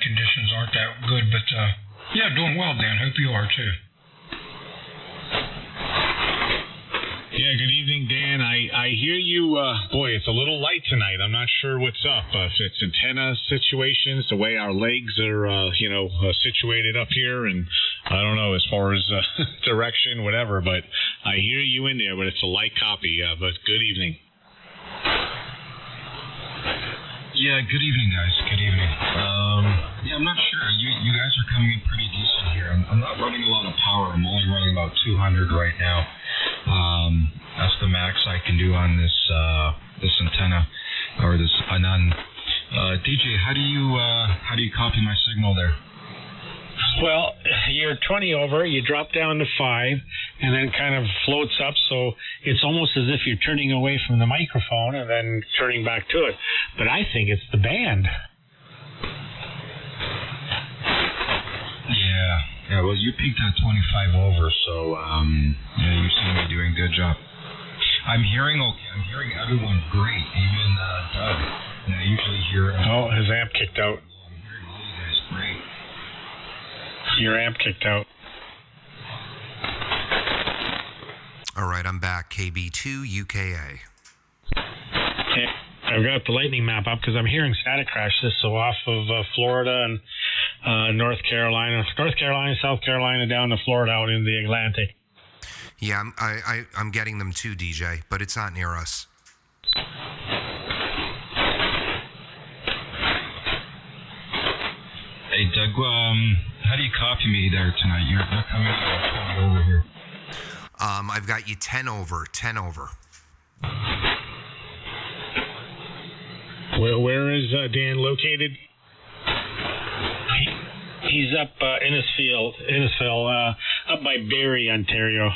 [SPEAKER 5] conditions aren't that good, but yeah, doing well, Dan. Hope you are too.
[SPEAKER 7] Yeah, good evening, Dan. I hear you. Boy, it's a little light tonight. I'm not sure what's up. If it's antenna situations, the way our legs are, situated up here, and I don't know as far as direction, whatever. But I hear you in there, but it's a light copy. But good evening.
[SPEAKER 5] Yeah, good evening, guys. Good evening. Yeah, I'm not sure. You guys are coming in pretty decent here. I'm not running a lot of power. I'm only running about 200 right now. That's the max I can do on this antenna or this Anon. DJ, how do you copy my signal there?
[SPEAKER 1] Well, you're 20 over, you drop down to 5, and then kind of floats up, so it's almost as if you're turning away from the microphone and then turning back to it. But I think it's the band.
[SPEAKER 5] Yeah, well, you peaked at 25 over, so yeah, you seem to be doing a good job. I'm hearing okay. I'm hearing everyone great, even Doug. And I usually hear.
[SPEAKER 1] Oh, his amp kicked out.
[SPEAKER 5] I'm hearing all you guys great.
[SPEAKER 1] Your amp kicked out.
[SPEAKER 3] All right, I'm back. KB2 UKA.
[SPEAKER 1] Okay. I've got the lightning map up because I'm hearing static crashes. So off of Florida and North Carolina, South Carolina, down to Florida, out in the Atlantic.
[SPEAKER 3] Yeah, I'm getting them too, DJ, but it's not near us.
[SPEAKER 5] Hey, Doug, how do you copy me there tonight? You're coming over here.
[SPEAKER 3] I've got you 10 over.
[SPEAKER 1] Where is Dan located? He's up Innisfil, up by Barrie, Ontario.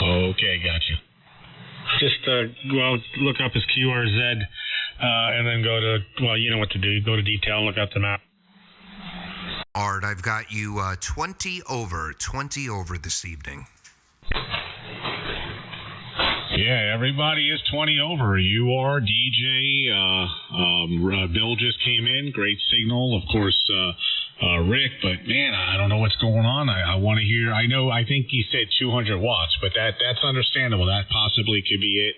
[SPEAKER 7] Okay, gotcha.
[SPEAKER 1] Just look up his QRZ, and then go to, you know what to do. Go to detail and look up the map.
[SPEAKER 3] Art, I've got you 20 over this evening.
[SPEAKER 7] Yeah, everybody is 20 over. You are, DJ. Bill just came in. Great signal. Of course, Rick. But, man, I don't know what's going on. I want to hear. I think he said 200 watts, but that's understandable. That possibly could be it.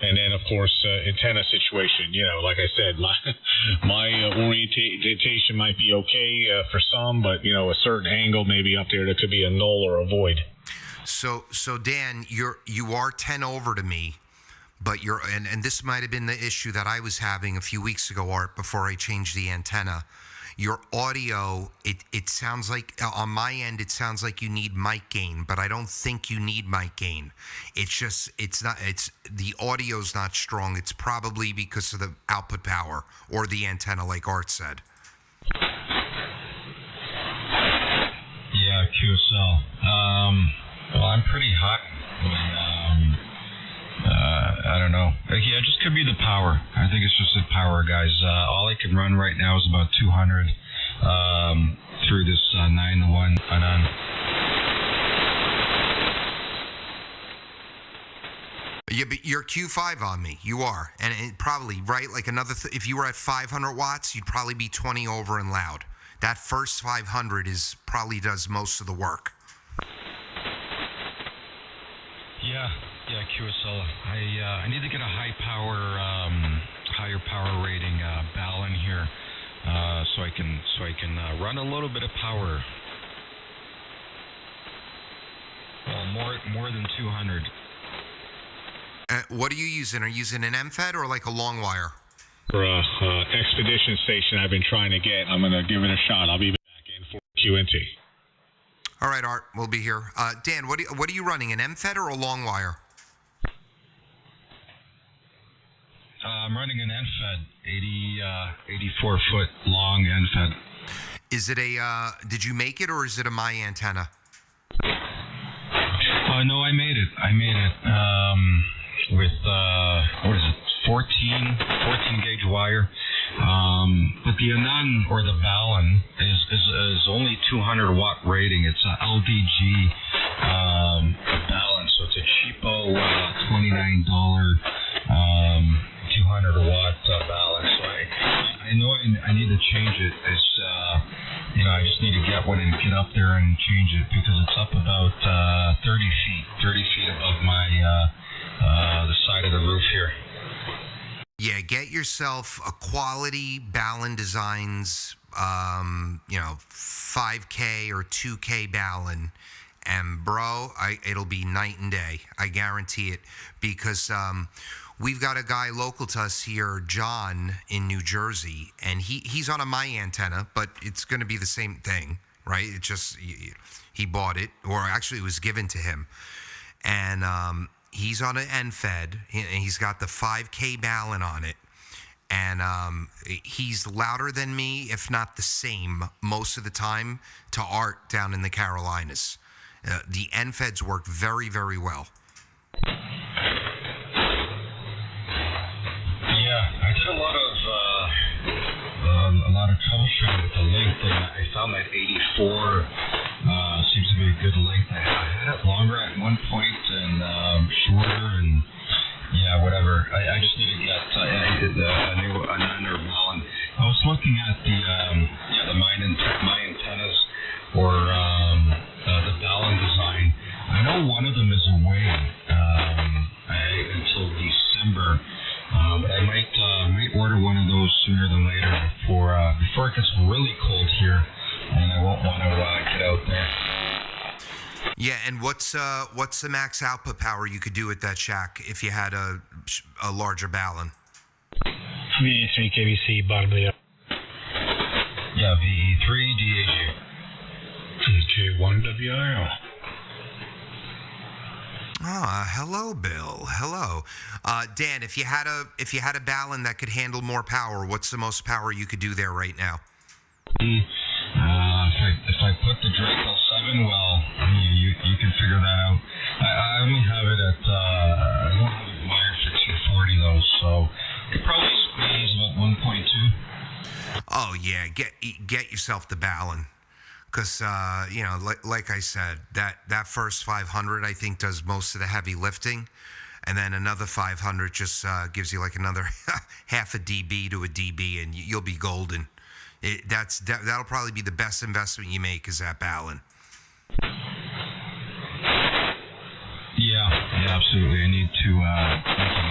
[SPEAKER 7] And then, of course, antenna situation. You know, like I said, my orientation might be okay for some, but, you know, a certain angle maybe up there that could be a null or a void.
[SPEAKER 3] So Dan, you are 10 over to me, but and this might have been the issue that I was having a few weeks ago, Art, before I changed the antenna. Your audio, it sounds like on my end, it sounds like you need mic gain, but I don't think you need mic gain. The audio's not strong. It's probably because of the output power or the antenna, like Art said.
[SPEAKER 5] Yeah, QSL. Well, I'm pretty hot when I don't know. Yeah, it just could be the power. I think it's just the power, guys. All I can run right now is about 200 through this 9-to-1 on.
[SPEAKER 3] Yeah, but you're Q5 on me. You are. And it probably, right? Like another, if you were at 500 watts, you'd probably be 20 over and loud. That first 500 probably does most of the work.
[SPEAKER 5] Yeah, QSL. I need to get a higher power rating Ballon here, so I can run a little bit of power. Well, more than 200.
[SPEAKER 3] What are you using? Are you using an MFED or like a long wire?
[SPEAKER 7] For a expedition station I've been trying to get. I'm going to give it a shot. I'll be back in for QNT.
[SPEAKER 3] All right, Art, we'll be here. Dan, what are you running, an MFED or a long wire?
[SPEAKER 5] I'm running an NFED, 84-foot long NFED.
[SPEAKER 3] Is it did you make it or is it a My Antenna?
[SPEAKER 5] No, I made it. With, what is it, 14 gauge wire. But the Anand or the Ballon is only 200 watt rating. It's a LDG Ballon, so it's a cheapo $29 200 watt Ballon. So I know I need to change it. It's I just need to get one and get up there and change it because it's up about 30 feet above my the side of the roof here.
[SPEAKER 3] Yeah, get yourself a quality Ballon Designs, 5K or 2K Ballon, and bro, it'll be night and day. I guarantee it, because we've got a guy local to us here, John, in New Jersey, and he's on a My Antenna, but it's going to be the same thing, right? It just he bought it, or actually it was given to him, and he's on an NFED, and he's got the 5K Ballon on it, and he's louder than me, if not the same, most of the time to Art down in the Carolinas. The NFEDs work very, very well.
[SPEAKER 5] Yeah, I did a lot of troubleshooting with the length, and I found that 84 seems to be a good length. I had it longer at one point and shorter, and yeah, whatever. I just need to get a new Anand or Ballon. I was looking at the My Antennas or the Ballon design. I know one of them is away until December. But I might order one of those sooner than later before it gets really cold here, and I won't want to get out there.
[SPEAKER 3] Yeah, and what's the max output power you could do at that shack if you had a larger Ballon?
[SPEAKER 1] VE3 KBC, bottom of the hour.
[SPEAKER 5] Yeah, VE3 DAG.
[SPEAKER 1] J1 WIO.
[SPEAKER 3] Hello, Bill. Hello, Dan. If you had a Ballon that could handle more power, what's the most power you could do there right now?
[SPEAKER 5] If I put the Drake L7, well, you can figure that out. I only have it at I don't have it wired for 240 though, so it probably squeeze about 1.2.
[SPEAKER 3] Oh yeah, get yourself the Ballon. Because, like I said, that first 500, I think, does most of the heavy lifting. And then another 500 just gives you like another half a dB to a dB, and you'll be golden. That'll probably be the best investment you make, is that Ballon.
[SPEAKER 5] Yeah, absolutely. I need to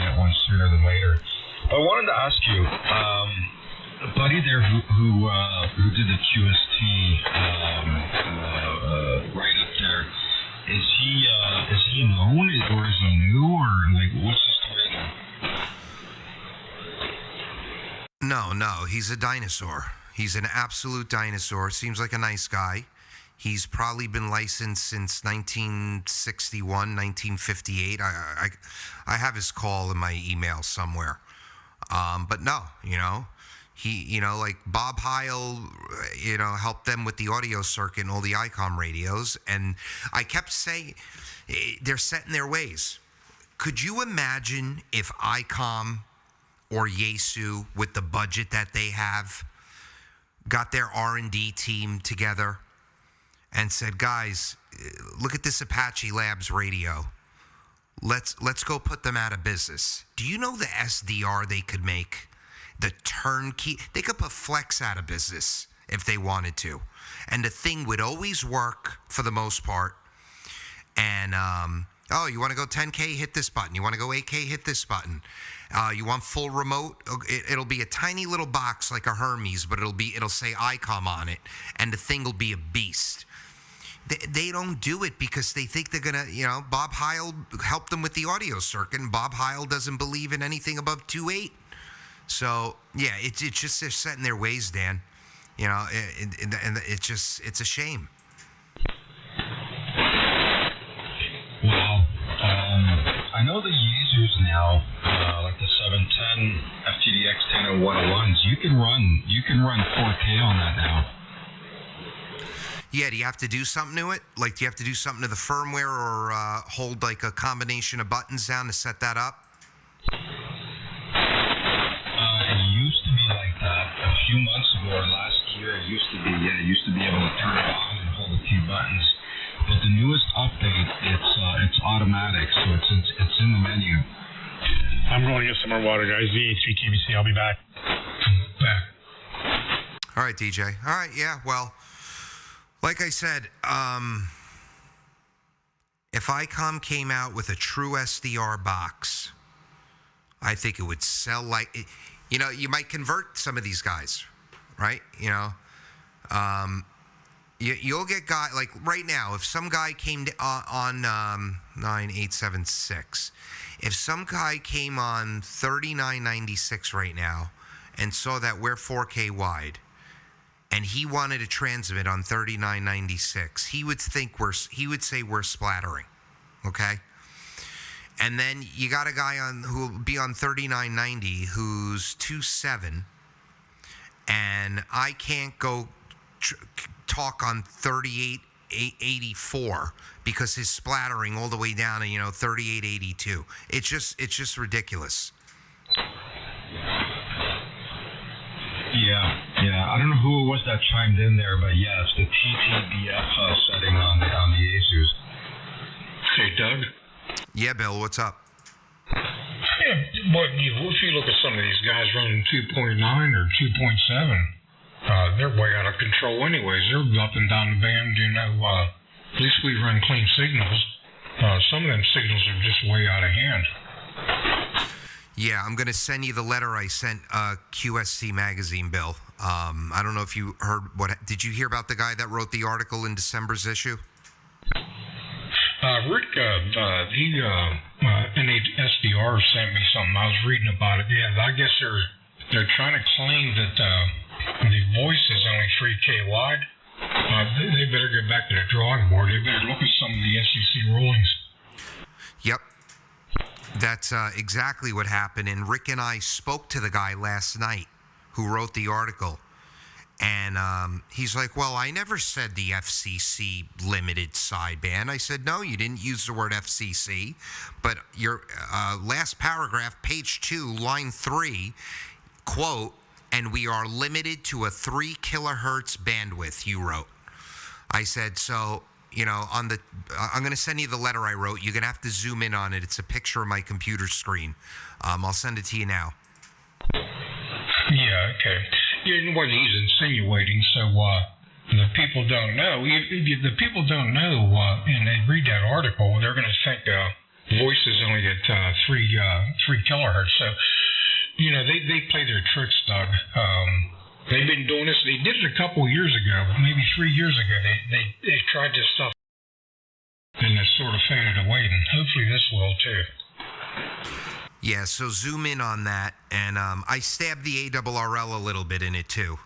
[SPEAKER 5] get one sooner than later. I wanted to ask you, a buddy there who did the QST right up there, is he known or is he new, or like what's the story there?
[SPEAKER 3] No, he's a dinosaur. He's an absolute dinosaur. Seems like a nice guy. He's probably been licensed since 1961, 1958. I have his call in my email somewhere. But no, he, like Bob Heil, helped them with the audio circuit and all the ICOM radios. And I kept saying, they're set in their ways. Could you imagine if ICOM or Yaesu, with the budget that they have, got their R&D team together and said, guys, look at this Apache Labs radio. Let's go put them out of business. Do you know the SDR they could make? The turnkey. They could put Flex out of business if they wanted to. And the thing would always work for the most part. And, you want to go 10K, hit this button. You want to go 8K, hit this button. You want full remote? It'll be a tiny little box like a Hermes, but it'll say ICOM on it, and the thing will be a beast. They don't do it because they think they're gonna, Bob Heil helped them with the audio circuit, and Bob Heil doesn't believe in anything above 2.8. So yeah, it's just they're set in their ways, Dan. And it's a shame.
[SPEAKER 5] Well, I know the users now, like the 710 FTDX 10101s, you can run 4K on that now.
[SPEAKER 3] Yeah, do you have to do something to it? Like, do you have to do something to the firmware or hold like a combination of buttons down to set that up?
[SPEAKER 5] It used to be like that a few months ago or last year. It used to be able to turn it on and hold a few buttons. But the newest update, it's automatic, so it's in the menu.
[SPEAKER 1] I'm going to get some more water, guys. VH3KBC, I'll be back.
[SPEAKER 3] All right, DJ. All right, yeah, well, like I said, if ICOM came out with a true SDR box, I think it would sell like, you might convert some of these guys, right? You'll get guy like right now. If some guy came on 9876, if some guy came on 3996 right now and saw that we're 4K wide, and he wanted to transmit on 3996, he would say we're splattering, okay? And then you got a guy who will be on 3990 who's 2.7, and I can't go talk on 3884 because his splattering all the way down to 3882. It's just ridiculous.
[SPEAKER 5] Yeah. I don't know who it was that chimed in there, but yeah, it's the TTBF setting on the Asus.
[SPEAKER 8] Hey, Doug.
[SPEAKER 3] Yeah, Bill, what's up?
[SPEAKER 8] Yeah, but if you look at some of these guys running 2.9 or 2.7, they're way out of control anyways. They're up and down the band, at least we run clean signals. Some of them signals are just way out of hand.
[SPEAKER 3] Yeah, I'm going to send you the letter I sent QSC Magazine, Bill. I don't know if you heard did you hear about the guy that wrote the article in December's issue?
[SPEAKER 8] Rick, NHSDR sent me something. I was reading about it. Yeah, I guess they're trying to claim that the voice is only 3K wide. They better get back to the drawing board. They better look at some of the SEC rulings.
[SPEAKER 3] Yep. That's exactly what happened. And Rick and I spoke to the guy last night who wrote the article. And he's like, well, I never said the FCC limited sideband. I said, no, you didn't use the word FCC. But your last paragraph, page 2, line 3, quote, and we are limited to a 3 kilohertz bandwidth, you wrote. I said, so, I'm going to send you the letter I wrote. You're going to have to zoom in on it. It's a picture of my computer screen. I'll send it to you now.
[SPEAKER 8] Yeah, okay. Yeah, what he's insinuating, so the people don't know. If the people don't know, and they read that article, they're going to think voice is only at 3 kilohertz. So, they play their tricks, Doug. They've been doing this. They did it a couple years ago, maybe 3 years ago. They tried this stuff, and it sort of faded away, and hopefully this will too.
[SPEAKER 3] Yeah, so zoom in on that, and I stabbed the ARRL a little bit in it too,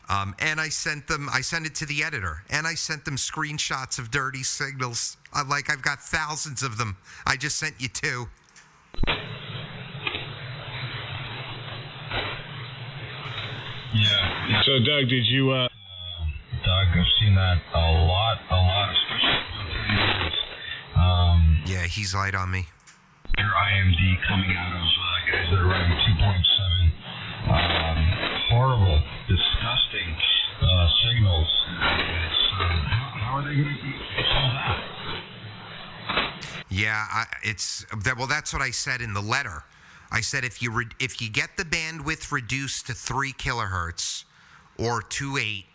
[SPEAKER 3] and I sent it to the editor, and I sent them screenshots of dirty signals. I've got thousands of them. I just sent you 2.
[SPEAKER 5] Yeah.
[SPEAKER 7] So, Doug, did you?
[SPEAKER 5] Doug, I've seen that a lot, especially.
[SPEAKER 3] Yeah, he's light on me.
[SPEAKER 5] hear IMD coming out of guys that are running 2.7. Horrible, disgusting signals. How are they going to solve that?
[SPEAKER 3] Yeah, that's what I said in the letter. I said if you get the bandwidth reduced to 3 kilohertz or 2.8,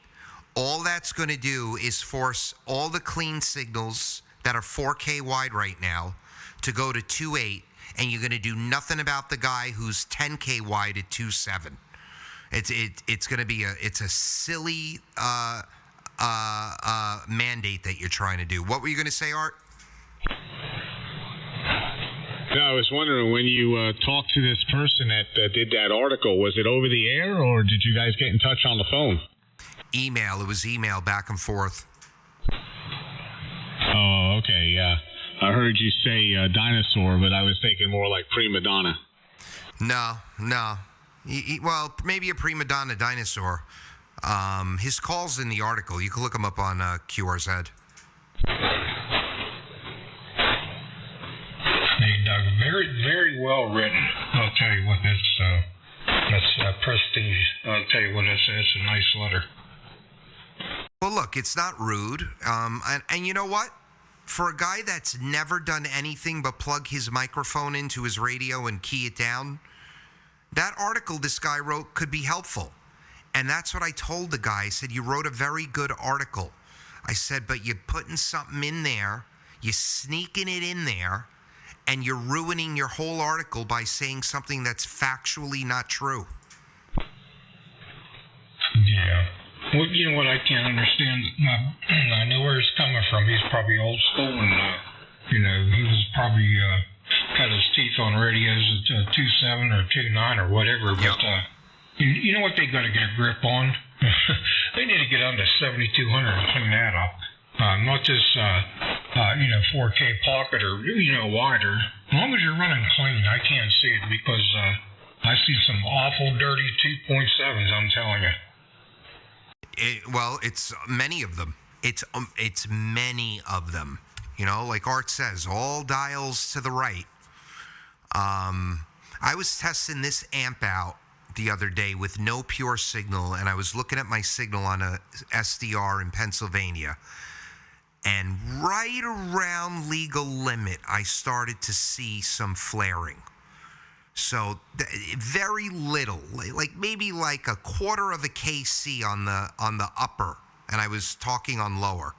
[SPEAKER 3] all that's going to do is force all the clean signals that are 4K wide right now to go to 2.8, and you're going to do nothing about the guy who's 10K wide at 2.7. It's going to be a silly mandate that you're trying to do. What were you going to say, Art?
[SPEAKER 7] No, I was wondering, when you talked to this person that did that article, was it over the air, or did you guys get in touch on the phone?
[SPEAKER 3] Email. It was email back and forth.
[SPEAKER 7] Oh, okay, yeah. I heard you say dinosaur, but I was thinking more like prima donna.
[SPEAKER 3] No. Well, maybe a prima donna dinosaur. His call's in the article. You can look him up on QRZ.
[SPEAKER 8] Hey, Doug, very, very well written. I'll tell you what, that's prestige. I'll tell you what, it's a nice letter.
[SPEAKER 3] Well, look, it's not rude. And you know what? For a guy that's never done anything but plug his microphone into his radio and key it down, that article this guy wrote could be helpful. And that's what I told the guy. I said, you wrote a very good article. I said, but you're putting something in there, you're sneaking it in there, and you're ruining your whole article by saying something that's factually not true.
[SPEAKER 8] Yeah. Well, you know what I can't understand? I know where he's coming from. He's probably old school, and, he was probably cut his teeth on radios at 2.7 or 2.9 or whatever. But you know what they got to get a grip on? They need to get under 7,200 and clean that up. Not this, 4K pocket or, wider. As long as you're running clean, I can't see it because I see some awful dirty 2.7s, I'm telling you.
[SPEAKER 3] It's many of them. It's many of them. Like Art says, all dials to the right. I was testing this amp out the other day with no pure signal, and I was looking at my signal on a SDR in Pennsylvania. And right around legal limit, I started to see some flaring. So very little, like maybe like a quarter of a kc on the upper, and I was talking on lower.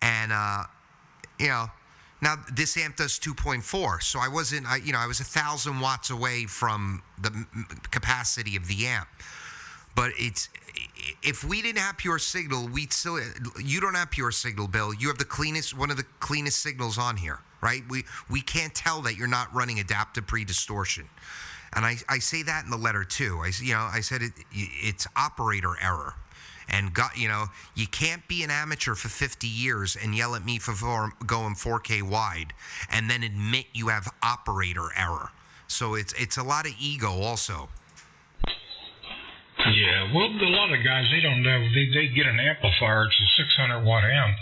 [SPEAKER 3] And now this amp does 2.4, so I was 1,000 watts away from the capacity of the amp. But if we didn't have pure signal, you don't have pure signal, Bill. You have one of the cleanest signals on here, right? We can't tell that you're not running adaptive pre-distortion. And I say that in the letter too. I said it's operator error. And you can't be an amateur for 50 years and yell at me for going 4K wide and then admit you have operator error. So it's a lot of ego also.
[SPEAKER 8] Yeah, well, a lot of guys, they don't know. They get an amplifier, it's a 600 watt amp,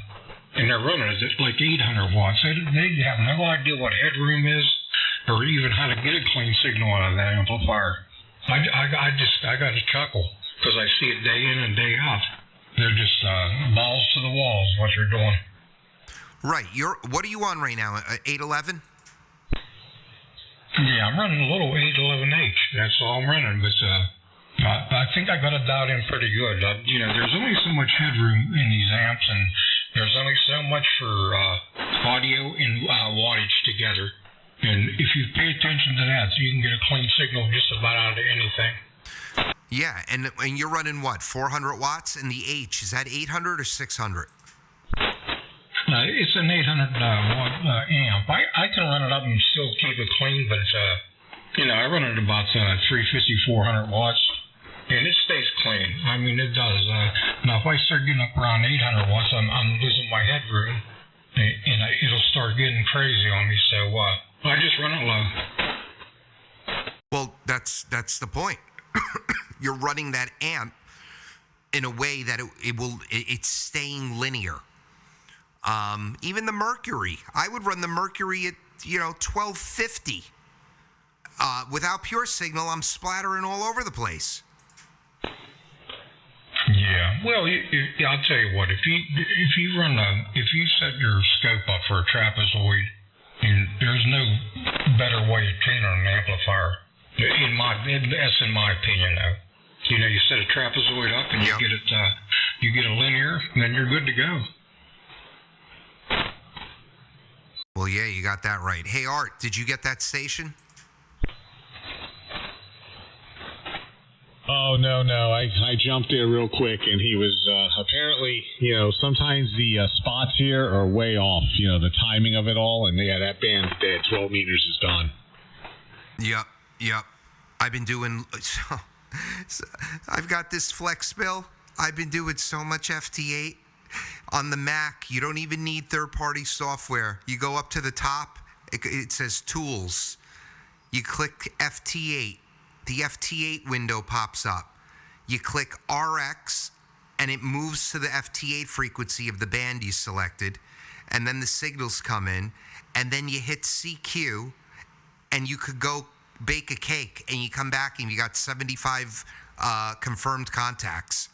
[SPEAKER 8] and they're running it at like 800 watts. They have no idea what headroom is or even how to get a clean signal out of that amplifier. I got to chuckle because I see it day in and day out. They're just balls to the walls what you're doing.
[SPEAKER 3] Right. What are you on right now? 811?
[SPEAKER 8] Yeah, I'm running a little 811H. That's all I'm running, but I think I got it dialed in pretty good. There's only so much headroom in these amps, and there's only so much for audio and wattage together. And if you pay attention to that, you can get a clean signal just about out of anything.
[SPEAKER 3] Yeah, and you're running what, 400 watts? And the H, is that 800 or 600?
[SPEAKER 8] It's an 800 watt amp. I can run it up and still keep it clean, but I run it about 350, 400 watts, and it stays clean. I mean, it does. Now, if I start getting up around 800 watts, I'm losing my headroom, and it'll start getting crazy on me. So I just run it low.
[SPEAKER 3] Well, that's the point. You're running that amp in a way that it's staying linear. Even the Mercury, I would run the Mercury at 1250. Without pure signal, I'm splattering all over the place.
[SPEAKER 8] Yeah. Well, I'll tell you what. If you set your scope up for a trapezoid, and there's no better way to tune on an amplifier. That's in my opinion, though. You set a trapezoid up and
[SPEAKER 3] Yep.
[SPEAKER 8] you get a linear, and then you're good to go.
[SPEAKER 3] Well, yeah, you got that right. Hey, Art, did you get that station?
[SPEAKER 7] Oh, no. I jumped there real quick, and he was apparently, sometimes the spots here are way off, the timing of it all, and yeah, that band dead. 12 meters is gone.
[SPEAKER 3] Yep. I've been doing, I've got this Flex bill. I've been doing so much FT8 on the Mac. You don't even need third-party software. You go up to the top, it says Tools. You click FT8. The FT8 window pops up. You click RX, and it moves to the FT8 frequency of the band you selected, and then the signals come in, and then you hit CQ, and you could go bake a cake, and you come back, and you got 75 confirmed contacts.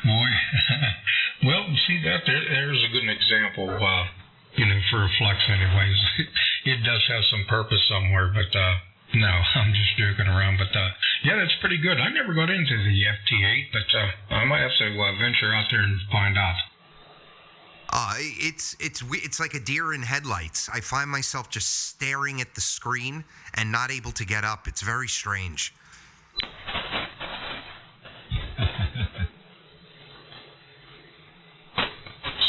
[SPEAKER 8] Boy. Well, see, there's a good example, for a Flex anyways. It does have some purpose somewhere, but no, I'm just joking around. But yeah, that's pretty good. I never got into the FT8, but I might have to venture out there and find out.
[SPEAKER 3] It's like a deer in headlights. I find myself just staring at the screen and not able to get up. It's very strange.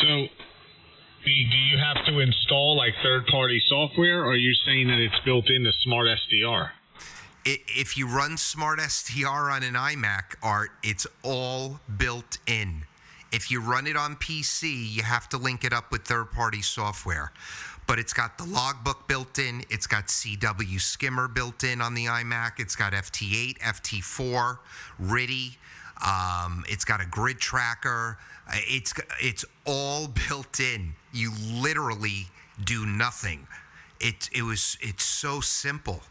[SPEAKER 7] So, do you have to install like third-party software, or are you saying that it's built into Smart SDR?
[SPEAKER 3] If you run Smart SDR on an iMac, Art, it's all built in. If you run it on PC, you have to link it up with third-party software. But it's got the logbook built in. It's got CW Skimmer built in on the iMac. It's got FT8, FT4, RTTY. It's got a grid tracker. It's all built in. You literally do nothing. It's so simple.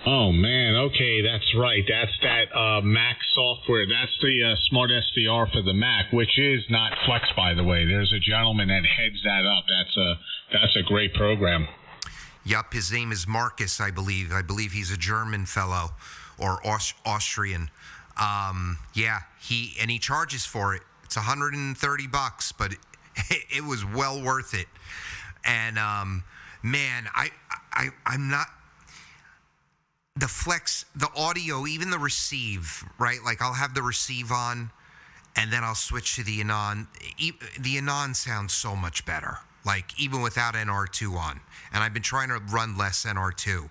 [SPEAKER 7] Oh man, okay, that's right. That's that Mac software. That's the Smart SDR for the Mac, which is not Flex, by the way. There's a gentleman that heads that up. That's a great program.
[SPEAKER 3] Yup, his name is Marcus, I believe. I believe he's a German fellow or Austrian. Yeah, he charges for it. It's $130, but it was well worth it. And man, I'm not. The Flex, the audio, even the receive, right? Like I'll have the receive on, and then I'll switch to the Anon. The Anon sounds so much better, like even without NR2 on. And I've been trying to run less NR2.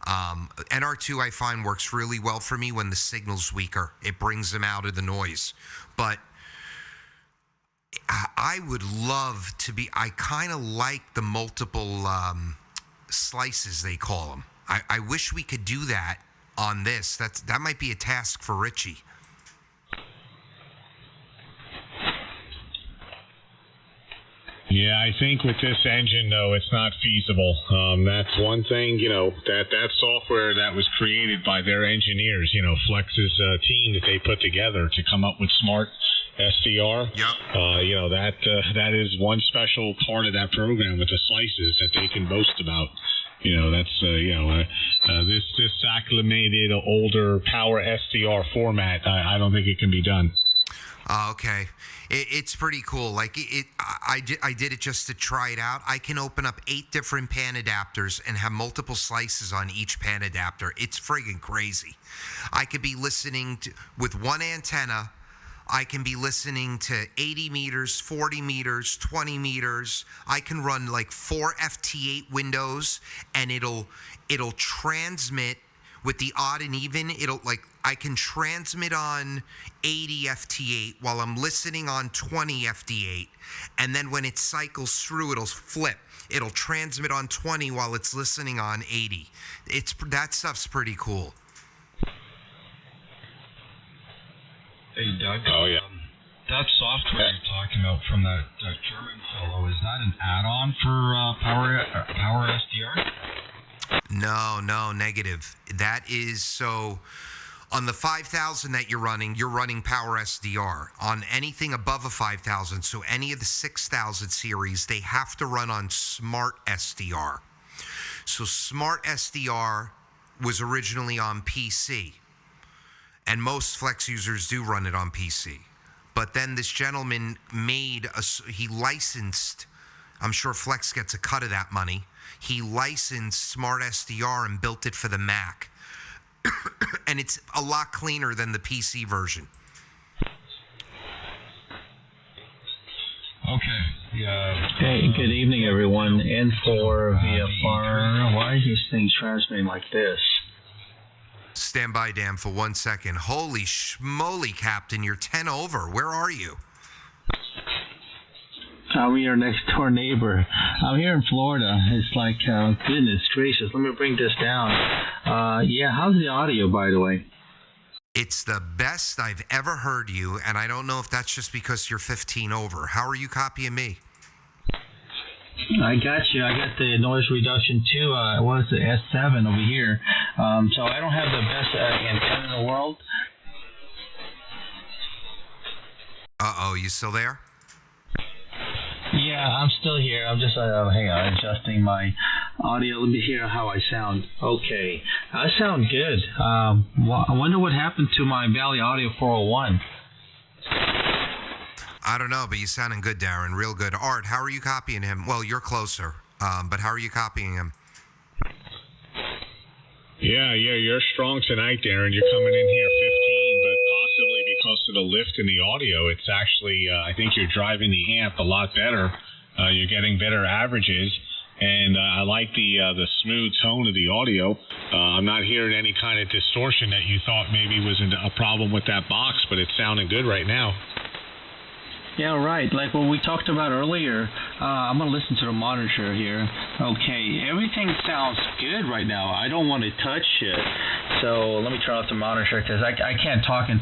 [SPEAKER 3] NR2 I find works really well for me when the signal's weaker. It brings them out of the noise. But I would love to be, I kind of like the multiple slices, they call them. I wish we could do that on this. That might be a task for Richie.
[SPEAKER 7] Yeah, I think with this engine, though, it's not feasible. That's one thing, that software that was created by their engineers, Flex's team that they put together to come up with Smart SDR.
[SPEAKER 3] Yep.
[SPEAKER 7] That is one special part of that program with the slices that they can boast about. This acclimated older power SDR format, I don't think it can be done.
[SPEAKER 3] Okay. It's pretty cool. Like I did it just to try it out. I can open up 8 different pan adapters and have multiple slices on each pan adapter. It's friggin' crazy. I could be listening to, with one antenna, I can be listening to 80 meters, 40 meters, 20 meters. I can run like 4 FT8 windows, and it'll transmit with the odd and even. I can transmit on 80 FT8 while I'm listening on 20 FT8, and then when it cycles through, it'll flip. It'll transmit on 20 while it's listening on 80. That stuff's pretty cool.
[SPEAKER 5] Hey, Doug.
[SPEAKER 7] Oh, yeah.
[SPEAKER 5] That software you're talking about from that German fellow, is that an add-on for Power SDR?
[SPEAKER 3] No, negative. That is so. On the 5,000 that you're running Power SDR. On anything above a 5,000, so any of the 6,000 series, they have to run on Smart SDR. So Smart SDR was originally on PC, and most Flex users do run it on PC. But then this gentleman he licensed, I'm sure Flex gets a cut of that money. He licensed Smart SDR and built it for the Mac. And it's a lot cleaner than the PC version.
[SPEAKER 5] Okay. Yeah.
[SPEAKER 9] Hey, good evening, everyone. N4 via FAR. Why is these things transmitting like this?
[SPEAKER 3] Stand by, Dan, for 1 second. Holy schmoly, Captain, you're 10 over. Where are you?
[SPEAKER 9] I'm your next door neighbor. I'm here in Florida. It's like, goodness gracious. Let me bring this down. Yeah, how's the audio, by the way?
[SPEAKER 3] It's the best I've ever heard you, and I don't know if that's just because you're 15 over. How are you copying me?
[SPEAKER 9] I got you. I got the noise reduction too. What is it, S7 over here? So I don't have the best antenna in the world.
[SPEAKER 3] Uh-oh, you still there?
[SPEAKER 9] Yeah, I'm still here. I'm just hang on, adjusting my audio. Let me hear how I sound. Okay, I sound good. I wonder what happened to my Valley Audio 401.
[SPEAKER 3] I don't know, but you sounding good, Darren. Real good. Art, how are you copying him? Well, you're closer, but how are you copying him?
[SPEAKER 7] Yeah, you're strong tonight, Darren. You're coming in here 15, but possibly because of the lift in the audio, it's actually, I think you're driving the amp a lot better. You're getting better averages, and I like the smooth tone of the audio. I'm not hearing any kind of distortion that you thought maybe was a problem with that box, but it's sounding good right now.
[SPEAKER 9] Yeah, right. Like what we talked about earlier, I'm going to listen to the monitor here. Okay, everything sounds good right now. I don't want to touch it. So let me turn off the monitor because I can't talk and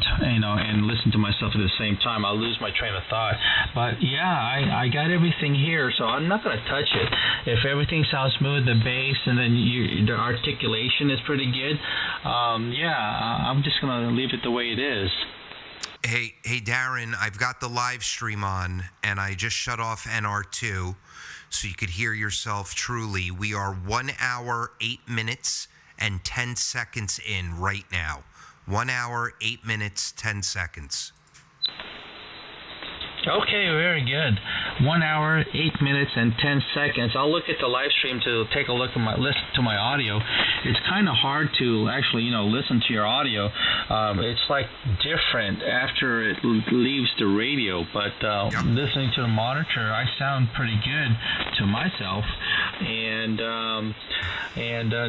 [SPEAKER 9] listen to myself at the same time. I'll lose my train of thought. But yeah, I got everything here, so I'm not going to touch it. If everything sounds smooth, the bass and then the articulation is pretty good, I'm just going to leave it the way it is.
[SPEAKER 3] Hey, Darren, I've got the live stream on, and I just shut off NR2 so you could hear yourself truly. We are 1 hour, 8 minutes, and 10 seconds in right now. 1 hour, 8 minutes, 10 seconds.
[SPEAKER 9] Okay, very good. 1 hour, 8 minutes, and 10 seconds. I'll look at the live stream to take a look at listen to my audio. It's kind of hard to actually, listen to your audio. It's like different after it leaves the radio, but listening to the monitor, I sound pretty good to myself. And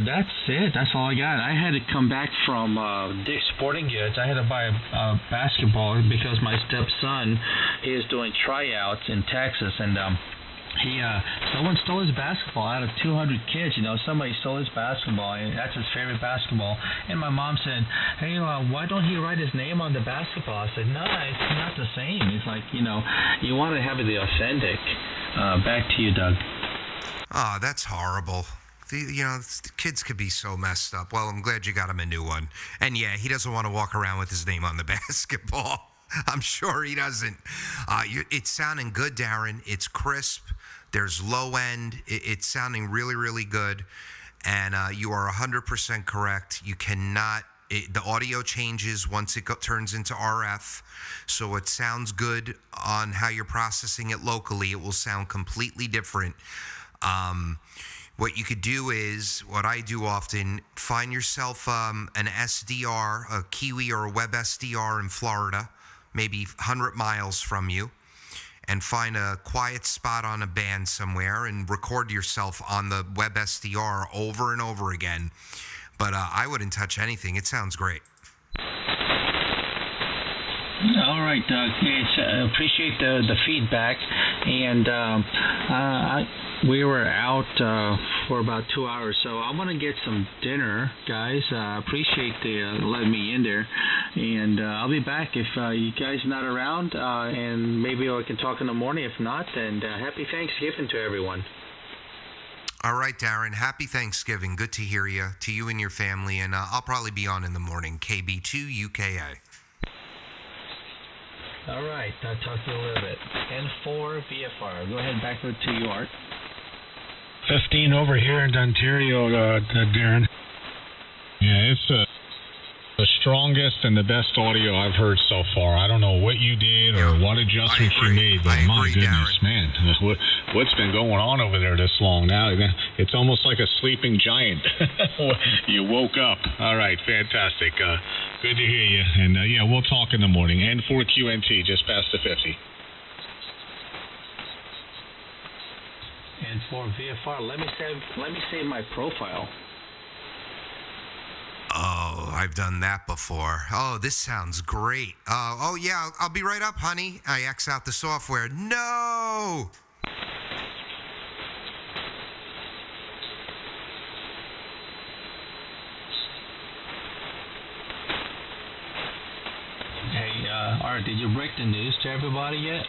[SPEAKER 9] that's it. That's all I got. I had to come back from Dick's Sporting Goods. I had to buy a basketball because my stepson, he is doing tryouts in Texas, and someone stole his basketball out of 200 kids. Somebody stole his basketball, and that's his favorite basketball. And my mom said, hey, why don't he write his name on the basketball? I said, no, it's not the same. It's like, you want to have it the authentic. Back to you, Doug.
[SPEAKER 3] Oh, that's horrible. The kids could be so messed up. Well, I'm glad you got him a new one. And yeah, he doesn't want to walk around with his name on the basketball. I'm sure he doesn't. It's sounding good, Darren. It's crisp. There's low end. It's sounding really, really good. And you are 100% correct. You cannot. The audio changes once it turns into RF. So it sounds good on how you're processing it locally. It will sound completely different. What you could do is, what I do often, find yourself an SDR, a Kiwi or a Web SDR in Florida, maybe 100 miles from you, and find a quiet spot on a band somewhere and record yourself on the Web SDR over and over again. But I wouldn't touch anything. It sounds great.
[SPEAKER 9] All All right, Doug. Appreciate the feedback, and we were out for about 2 hours, so I want to get some dinner, guys. Appreciate the letting me in there, and I'll be back if you guys are not around, and maybe I can talk in the morning. If not, then happy Thanksgiving to everyone.
[SPEAKER 3] All right, Darren. Happy Thanksgiving. Good to hear you, to you and your family, and I'll probably be on in the morning. KB2 UKA.
[SPEAKER 9] All right, I'll talk to you a little bit. N4 VFR. Go ahead, back to you, Art.
[SPEAKER 1] 15 over here in Ontario, Darren.
[SPEAKER 7] Yeah, it's the strongest and the best audio I've heard so far. I don't know what you did or what adjustments you made, but my goodness, Darren. Man, what's been going on over there this long now? It's almost like a sleeping giant. You woke up. All right, fantastic. Good to hear you. And yeah, we'll talk in the morning. N4QNT, just past the 50.
[SPEAKER 9] N4 VFR. Let me save my profile.
[SPEAKER 3] Oh, I've done that before. Oh, this sounds great. Oh yeah, I'll be right up, honey. I X out the software. No!
[SPEAKER 9] Hey, Art, did you break the news to everybody yet?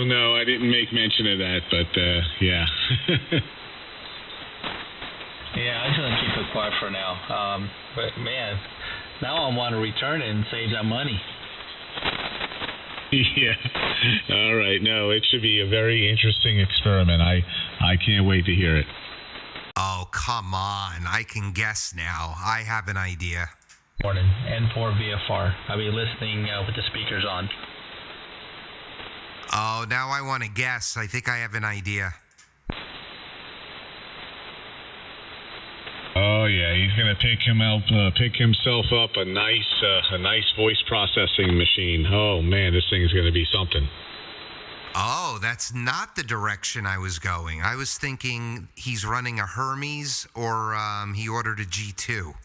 [SPEAKER 7] No, I didn't make mention of that, but yeah.
[SPEAKER 9] Yeah, I'm just gonna keep it quiet for now. But man, now I want to return it and save that money.
[SPEAKER 7] Yeah. All right. No, it should be a very interesting experiment. I can't wait to hear it.
[SPEAKER 3] Oh, come on. I can guess now. I have an idea.
[SPEAKER 9] Morning, N4 VFR. I'll be listening with the speakers on.
[SPEAKER 3] Oh, now I want to guess. I think I have an idea.
[SPEAKER 7] Oh yeah, he's gonna pick himself up a nice voice processing machine. Oh man, this thing is gonna be something.
[SPEAKER 3] Oh, that's not the direction I was going. I was thinking he's running a Hermes or he ordered a G2.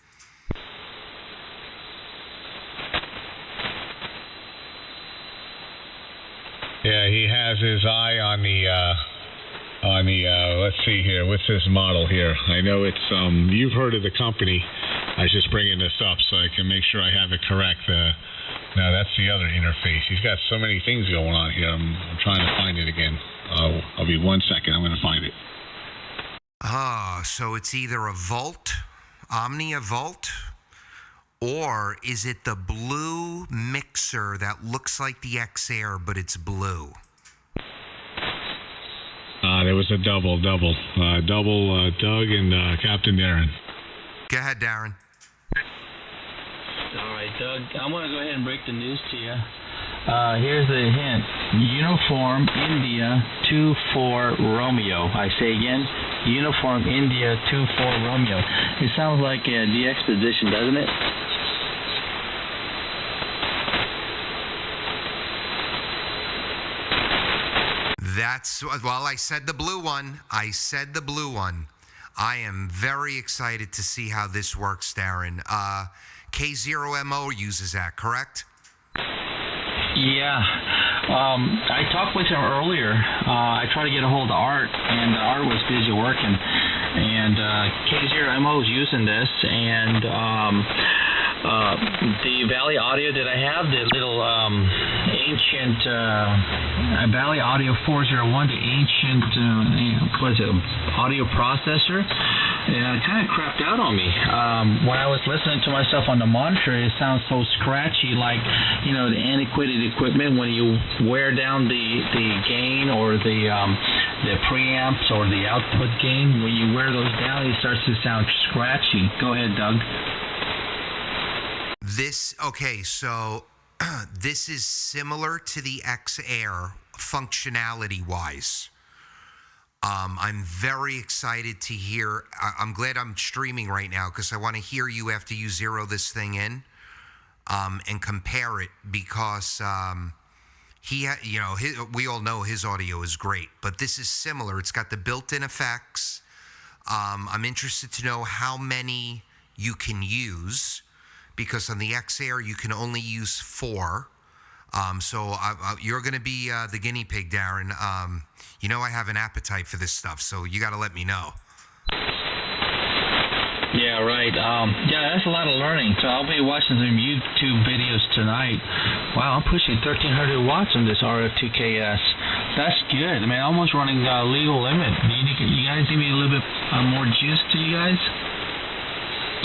[SPEAKER 7] Yeah, he has his eye on the let's see here, what's this model here? I know it's you've heard of the company. I was just bringing this up so I can make sure I have it correct. No, that's the other interface. He's got so many things going on here. I'm trying to find it again. I'll be 1 second. I'm going to find it.
[SPEAKER 3] Oh, so it's either a Volt, Omnia Volt, or is it the blue mixer that looks like the X-Air, but it's blue?
[SPEAKER 7] There was a double, Doug and Captain Darren.
[SPEAKER 3] Go ahead, Darren.
[SPEAKER 9] All right, Doug, I'm going to go ahead and break the news to you. Here's the hint. Uniform India 24 Romeo. I say again, Uniform India 24 Romeo. It sounds like the Expedition, doesn't it?
[SPEAKER 3] Well, I said the blue one. I am very excited to see how this works, Darren. K0MO uses that, correct?
[SPEAKER 9] Yeah. I talked with him earlier. I tried to get a hold of Art, and Art was busy working. And K0MO is using this, and the Valley Audio that I have, the little ancient Valley Audio 401, the ancient audio processor, kind of crapped out on me. When I was listening to myself on the monitor, it sounds so scratchy, like the antiquated equipment when you wear down the gain or the preamps or the output gain. When you wear those down, it starts to sound scratchy. Go ahead, Doug.
[SPEAKER 3] So this is similar to the X-Air functionality-wise. I'm very excited to hear. I'm glad I'm streaming right now because I want to hear you after you zero this thing in and compare it because we all know his audio is great, but this is similar. It's got the built-in effects. I'm interested to know how many you can use, because on the X-Air you can only use 4. So you're going to be the guinea pig, Darren. You know I have an appetite for this stuff, so you got to let me know.
[SPEAKER 9] Yeah, right. Yeah, that's a lot of learning. So I'll be watching some YouTube videos tonight. Wow, I'm pushing 1,300 watts on this RF2KS. That's good. I mean, almost running legal limit. You guys give me a little bit more juice to you guys?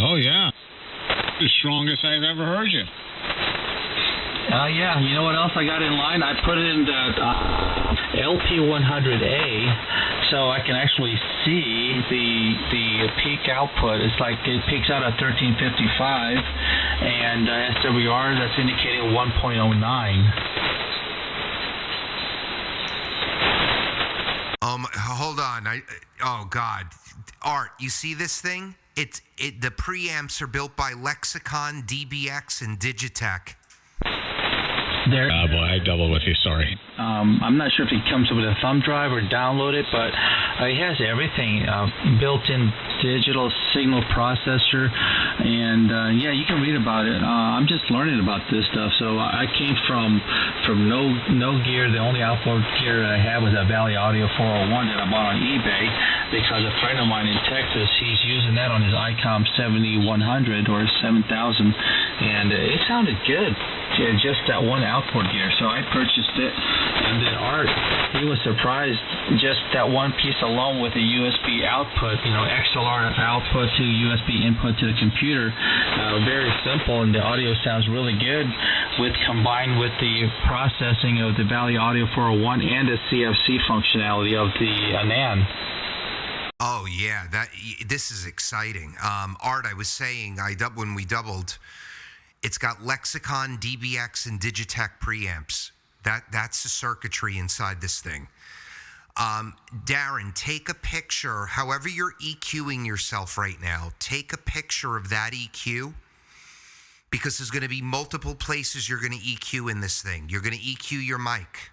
[SPEAKER 7] Oh, yeah. The strongest I've ever heard you.
[SPEAKER 9] Yeah, you know what else I got in line? I put it in the LP100A, so I can actually see the peak output. It's like it peaks out at 1355, and SWR, that's indicating 1.09.
[SPEAKER 3] Hold on. Oh God, Art, you see this thing? The preamps are built by Lexicon, DBX, and Digitech.
[SPEAKER 7] Boy, I doubled with you. Sorry.
[SPEAKER 9] I'm not sure if it comes with a thumb drive or download it, but it has everything. Built-in digital signal processor, and yeah, you can read about it. I'm just learning about this stuff. So I came from no gear. The only outboard gear I had was a Valley Audio 401 that I bought on eBay because a friend of mine in Texas, he's using that on his ICOM 7100 or 7000, and it sounded good. Yeah, just that one outboard gear. So I purchased it, and then Art, he was surprised just that one piece alone with a USB output, XLR output to USB input to the computer. Very simple, and the audio sounds really good combined with the processing of the Valley Audio 401 and the CFC functionality of the ANAN.
[SPEAKER 3] Oh yeah, this is exciting. Art, I was saying, when we doubled, it's got Lexicon, DBX, and Digitech preamps. That's the circuitry inside this thing. Darren, take a picture, however you're EQing yourself right now, take a picture of that EQ, because there's going to be multiple places you're going to EQ in this thing. You're going to EQ your mic.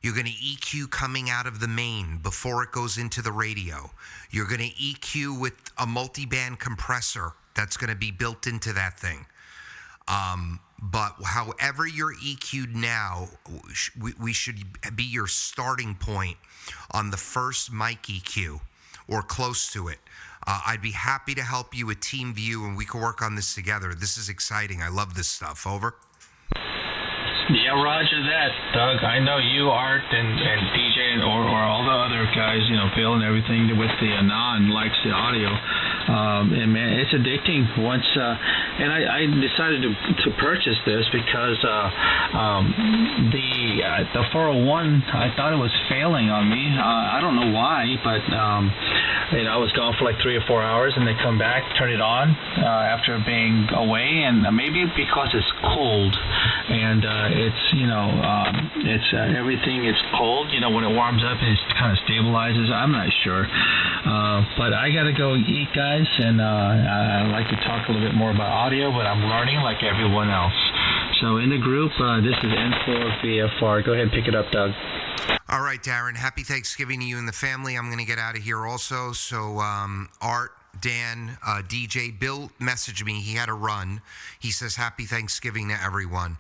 [SPEAKER 3] You're going to EQ coming out of the main before it goes into the radio. You're going to EQ with a multi-band compressor that's going to be built into that thing. But however you're EQ'd now, we should be your starting point on the first mic EQ or close to it. I'd be happy to help you with TeamView, and we can work on this together. This is exciting. I love this stuff. Over.
[SPEAKER 9] Yeah, roger that, Doug. I know you, Art, and DJ, or all the other guys, Bill and everything with the ANAN likes the audio. And man, it's addicting. Once, and I decided to purchase this because the 401, I thought it was failing on me. I don't know why, but I was gone for like 3 or 4 hours, and they come back, turn it on after being away, and maybe because it's cold, and it's everything is cold. When it warms up, it kind of stabilizes. I'm not sure, but I gotta go eat, guys, and I like to talk a little bit more about audio, but I'm learning like everyone else. So in the group, this is N4VFR. Go ahead and pick it up, Doug.
[SPEAKER 3] All right, Darren. Happy Thanksgiving to you and the family. I'm going to get out of here also. So Art, Dan, DJ, Bill messaged me. He had a run. He says happy Thanksgiving to everyone.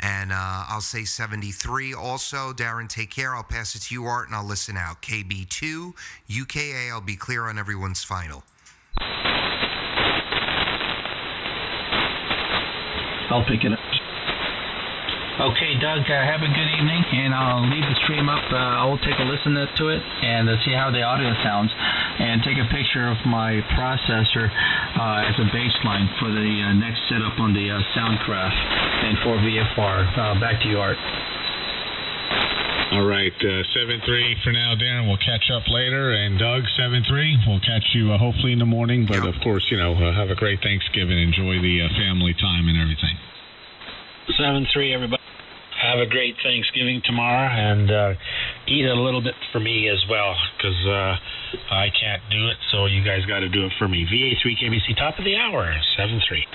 [SPEAKER 3] And I'll say 73 also. Darren, take care. I'll pass it to you, Art, and I'll listen out. KB2, UKA, I'll be clear on everyone's final.
[SPEAKER 9] I'll pick it up. Okay, Doug, have a good evening, and I'll leave the stream up. I will take a listen to it and see how the audio sounds, and take a picture of my processor as a baseline for the next setup on the Soundcraft and for VFR. Back to you, Art.
[SPEAKER 7] All right, 7-3 for now, Darren. We'll catch up later, and Doug, 7-3. We'll catch you hopefully in the morning, but of course, have a great Thanksgiving. Enjoy the family time and everything.
[SPEAKER 1] 7-3, everybody. Have a great Thanksgiving tomorrow, and eat a little bit for me as well, because I can't do it, so you guys got to do it for me. VA3 KBC, top of the hour, 7-3.